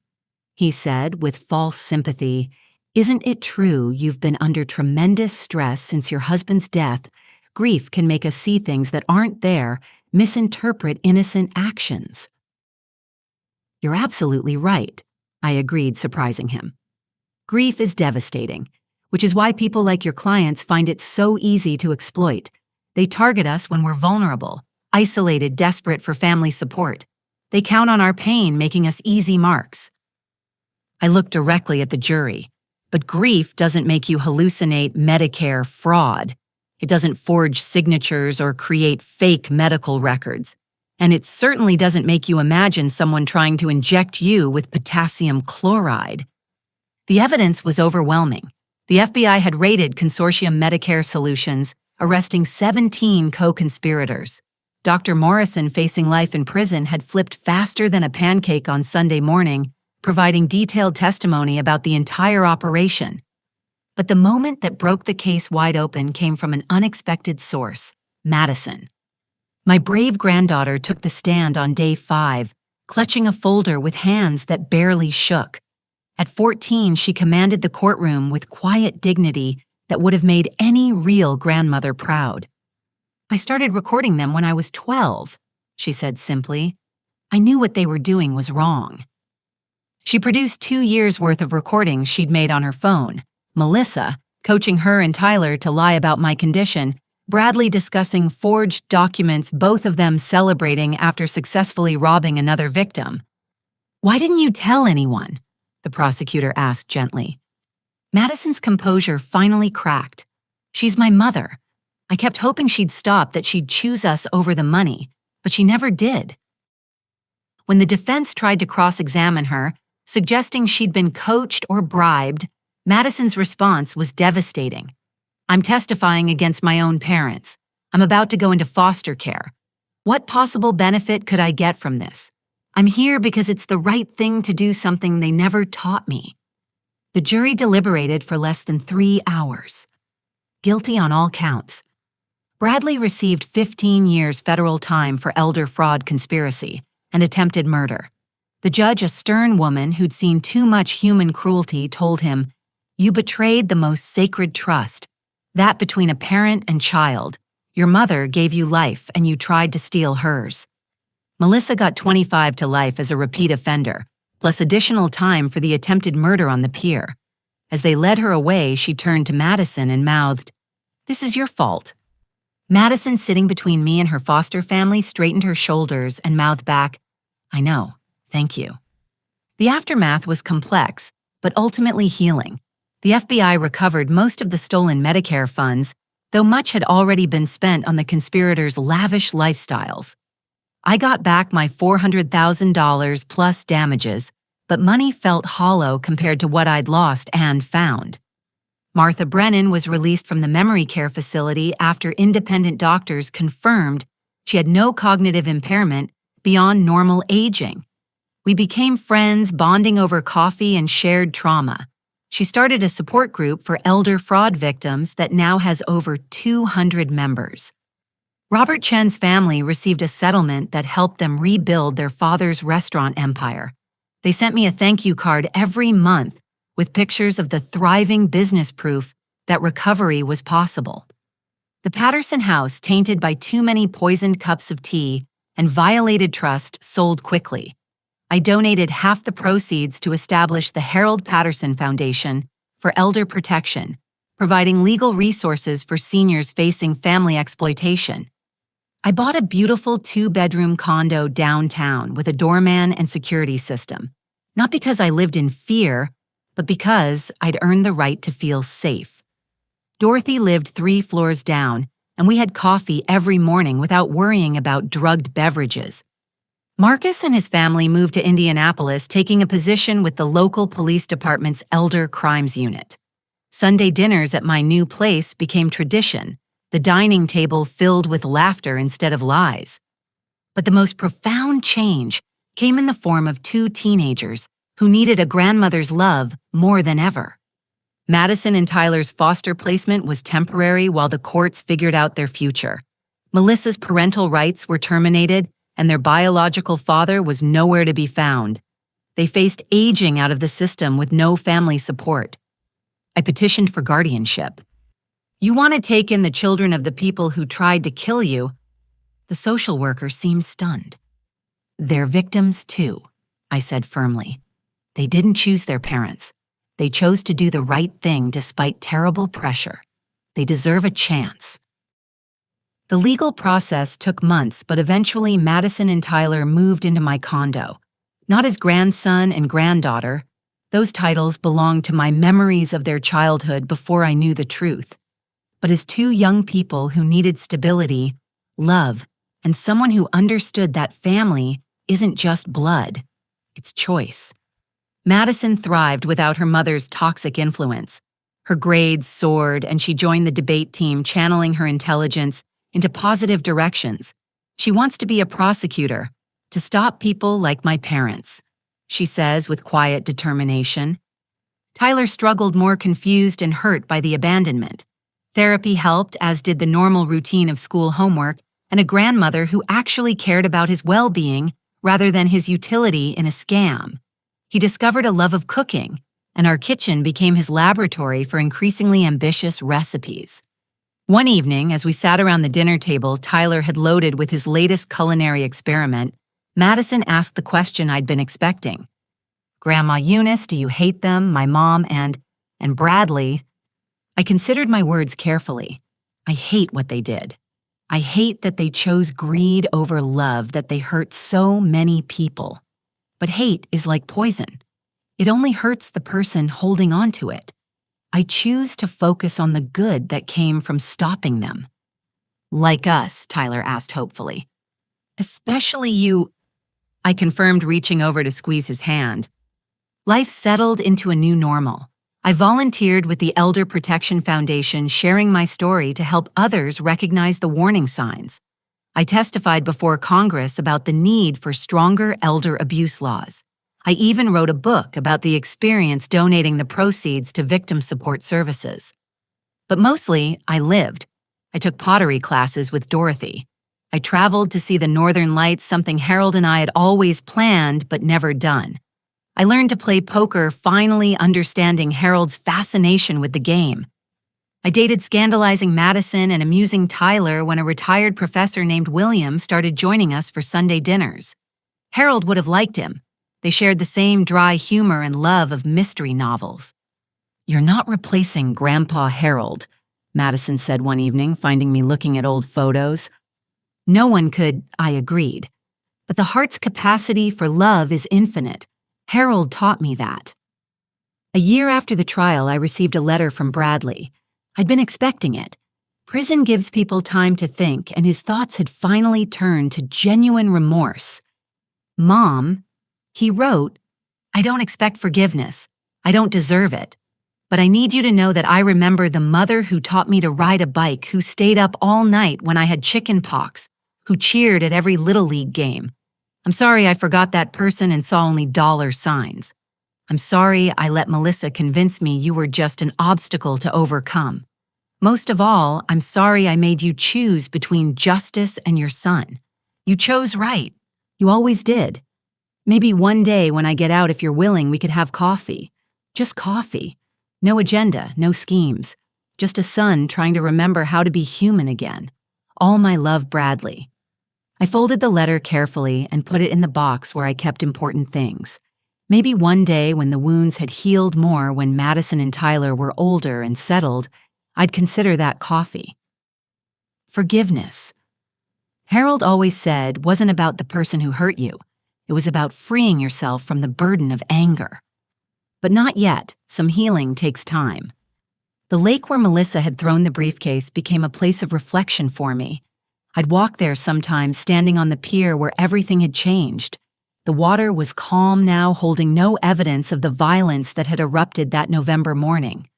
he said with false sympathy, "isn't it true you've been under tremendous stress since your husband's death? Grief can make us see things that aren't there, misinterpret innocent actions." "You're absolutely right," I agreed, surprising him. "Grief is devastating, which is why people like your clients find it so easy to exploit. They target us when we're vulnerable, isolated, desperate for family support. They count on our pain, making us easy marks." I looked directly at the jury. But grief doesn't make you hallucinate Medicare fraud. It doesn't forge signatures or create fake medical records. And it certainly doesn't make you imagine someone trying to inject you with potassium chloride. The evidence was overwhelming. The FBI had raided Consortium Medicare Solutions, arresting 17 co-conspirators. Dr. Morrison, facing life in prison, had flipped faster than a pancake on Sunday morning, providing detailed testimony about the entire operation. But the moment that broke the case wide open came from an unexpected source: Madison. My brave granddaughter took the stand on day 5, clutching a folder with hands that barely shook. At 14, she commanded the courtroom with quiet dignity that would have made any real grandmother proud. "I started recording them when I was 12, she said simply. "I knew what they were doing was wrong." She produced 2 years' worth of recordings she'd made on her phone. Melissa, coaching her and Tyler to lie about my condition, Bradley discussing forged documents, both of them celebrating after successfully robbing another victim. "Why didn't you tell anyone?" the prosecutor asked gently. Madison's composure finally cracked. "She's my mother. I kept hoping she'd stop, that she'd choose us over the money, but she never did." When the defense tried to cross-examine her, suggesting she'd been coached or bribed, Madison's response was devastating. "I'm testifying against my own parents. I'm about to go into foster care. What possible benefit could I get from this? I'm here because it's the right thing to do, something they never taught me." The jury deliberated for less than 3 hours. Guilty on all counts. Bradley received 15 years federal time for elder fraud conspiracy and attempted murder. The judge, a stern woman who'd seen too much human cruelty, told him, "You betrayed the most sacred trust, that between a parent and child. Your mother gave you life and you tried to steal hers." Melissa got 25 to life as a repeat offender, plus additional time for the attempted murder on the pier. As they led her away, she turned to Madison and mouthed, "This is your fault." Madison, sitting between me and her foster family, straightened her shoulders and mouthed back, "I know, thank you." The aftermath was complex, but ultimately healing. The FBI recovered most of the stolen Medicare funds, though much had already been spent on the conspirators' lavish lifestyles. I got back my $400,000 plus damages, but money felt hollow compared to what I'd lost and found. Martha Brennan was released from the memory care facility after independent doctors confirmed she had no cognitive impairment beyond normal aging. We became friends, bonding over coffee and shared trauma. She started a support group for elder fraud victims that now has over 200 members. Robert Chen's family received a settlement that helped them rebuild their father's restaurant empire. They sent me a thank you card every month with pictures of the thriving business proof that recovery was possible. The Patterson house, tainted by too many poisoned cups of tea and violated trust, sold quickly. I donated half the proceeds to establish the Harold Patterson Foundation for elder protection, providing legal resources for seniors facing family exploitation. I bought a beautiful 2-bedroom condo downtown with a doorman and security system, not because I lived in fear, but because I'd earned the right to feel safe. Dorothy lived 3 floors down, and we had coffee every morning without worrying about drugged beverages. Marcus and his family moved to Indianapolis, taking a position with the local police department's Elder Crimes Unit. Sunday dinners at my new place became tradition, the dining table filled with laughter instead of lies. But the most profound change came in the form of 2 teenagers who needed a grandmother's love more than ever. Madison and Tyler's foster placement was temporary while the courts figured out their future. Melissa's parental rights were terminated, and their biological father was nowhere to be found. They faced aging out of the system with no family support. I petitioned for guardianship. "You want to take in the children of the people who tried to kill you?" The social worker seemed stunned. "They're victims too," I said firmly. "They didn't choose their parents. They chose to do the right thing despite terrible pressure. They deserve a chance." The legal process took months, but eventually Madison and Tyler moved into my condo. Not as grandson and granddaughter. Those titles belonged to my memories of their childhood before I knew the truth. But as 2 young people who needed stability, love, and someone who understood that family isn't just blood, it's choice. Madison thrived without her mother's toxic influence. Her grades soared, and she joined the debate team, channeling her intelligence into positive directions. She wants to be a prosecutor, to stop people like my parents, she says with quiet determination. Tyler struggled, more confused and hurt by the abandonment. Therapy helped, as did the normal routine of school homework, and a grandmother who actually cared about his well-being rather than his utility in a scam. He discovered a love of cooking, and our kitchen became his laboratory for increasingly ambitious recipes. One evening, as we sat around the dinner table Tyler had loaded with his latest culinary experiment, Madison asked the question I'd been expecting. Grandma Eunice, do you hate them, my mom, and Bradley? I considered my words carefully. I hate what they did. I hate that they chose greed over love, that they hurt so many people. But hate is like poison. It only hurts the person holding on to it. I choose to focus on the good that came from stopping them. Like us, Tyler asked hopefully. Especially you, I confirmed, reaching over to squeeze his hand. Life settled into a new normal. I volunteered with the Elder Protection Foundation, sharing my story to help others recognize the warning signs. I testified before Congress about the need for stronger elder abuse laws. I even wrote a book about the experience donating the proceeds to victim support services. But mostly, I lived. I took pottery classes with Dorothy. I traveled to see the Northern Lights, something Harold and I had always planned but never done. I learned to play poker, finally understanding Harold's fascination with the game. I dated scandalizing Madison and amusing Tyler when a retired professor named William started joining us for Sunday dinners. Harold would have liked him. They shared the same dry humor and love of mystery novels. "You're not replacing Grandpa Harold," Madison said one evening, finding me looking at old photos. No one could, I agreed. But the heart's capacity for love is infinite. Harold taught me that. A year after the trial, I received a letter from Bradley. I'd been expecting it. Prison gives people time to think, and his thoughts had finally turned to genuine remorse. "Mom," he wrote, "I don't expect forgiveness. I don't deserve it. But I need you to know that I remember the mother who taught me to ride a bike, who stayed up all night when I had chicken pox, who cheered at every Little League game. I'm sorry I forgot that person and saw only dollar signs. I'm sorry I let Melissa convince me you were just an obstacle to overcome. Most of all, I'm sorry I made you choose between justice and your son. You chose right. You always did. Maybe one day when I get out, if you're willing, we could have coffee. Just coffee. No agenda, no schemes. Just a son trying to remember how to be human again. All my love, Bradley." I folded the letter carefully and put it in the box where I kept important things. Maybe one day when the wounds had healed more, when Madison and Tyler were older and settled, I'd consider that coffee. Forgiveness. Harold always said wasn't about the person who hurt you. It was about freeing yourself from the burden of anger. But not yet. Some healing takes time. The lake where Melissa had thrown the briefcase became a place of reflection for me. I'd walk there sometimes, standing on the pier where everything had changed. The water was calm now, holding no evidence of the violence that had erupted that November morning.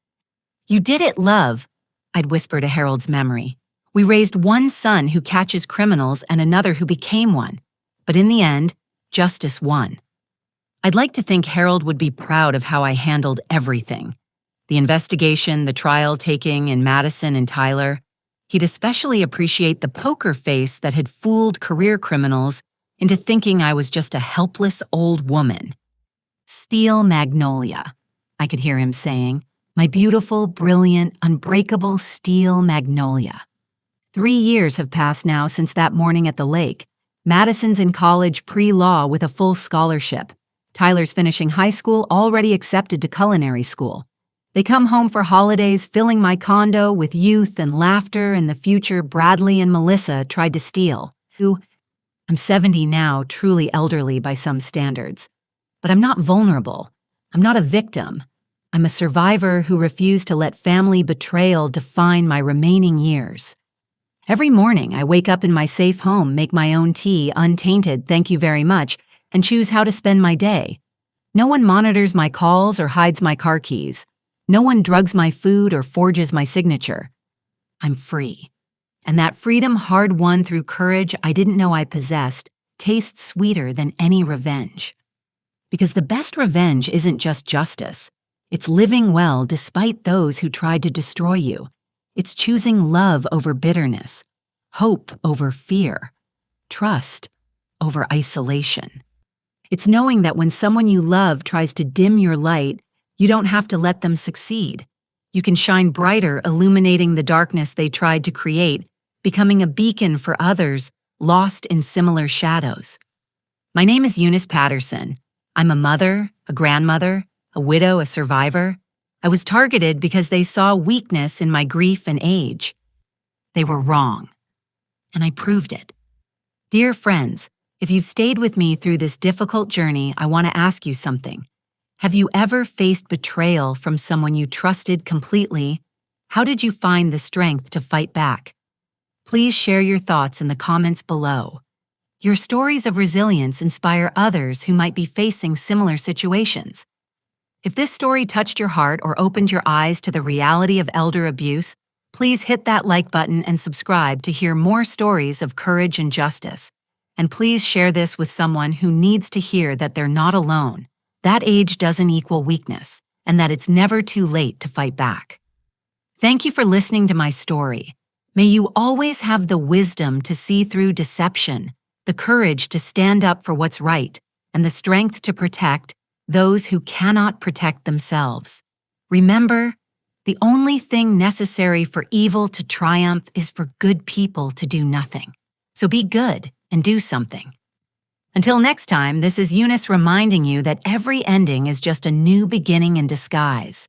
"You did it, love," I'd whisper to Harold's memory. "We raised one son who catches criminals and another who became one. But in the end, justice won." I'd like to think Harold would be proud of how I handled everything. The investigation, the trial taking in Madison and Tyler. He'd especially appreciate the poker face that had fooled career criminals into thinking I was just a helpless old woman. "Steel magnolia," I could hear him saying. "My beautiful, brilliant, unbreakable steel magnolia." 3 years have passed now since that morning at the lake. Madison's in college pre-law with a full scholarship. Tyler's finishing high school, already accepted to culinary school. They come home for holidays, filling my condo with youth and laughter and the future Bradley and Melissa tried to steal. I'm 70 now, truly elderly by some standards. But I'm not vulnerable. I'm not a victim. I'm a survivor who refused to let family betrayal define my remaining years. Every morning, I wake up in my safe home, make my own tea, untainted, thank you very much, and choose how to spend my day. No one monitors my calls or hides my car keys. No one drugs my food or forges my signature. I'm free. And that freedom hard-won through courage I didn't know I possessed tastes sweeter than any revenge. Because the best revenge isn't just justice. It's living well despite those who tried to destroy you. It's choosing love over bitterness, hope over fear, trust over isolation. It's knowing that when someone you love tries to dim your light, you don't have to let them succeed. You can shine brighter, illuminating the darkness they tried to create, becoming a beacon for others lost in similar shadows. My name is Eunice Patterson. I'm a mother, a grandmother, a widow, a survivor. I was targeted because they saw weakness in my grief and age. They were wrong, and I proved it. Dear friends, if you've stayed with me through this difficult journey, I want to ask you something. Have you ever faced betrayal from someone you trusted completely? How did you find the strength to fight back? Please share your thoughts in the comments below. Your stories of resilience inspire others who might be facing similar situations. If this story touched your heart or opened your eyes to the reality of elder abuse, please hit that like button and subscribe to hear more stories of courage and justice. And please share this with someone who needs to hear that they're not alone, that age doesn't equal weakness, and that it's never too late to fight back. Thank you for listening to my story. May you always have the wisdom to see through deception, the courage to stand up for what's right, and the strength to protect those who cannot protect themselves. Remember, the only thing necessary for evil to triumph is for good people to do nothing. So be good and do something. Until next time, this is Eunice reminding you that every ending is just a new beginning in disguise.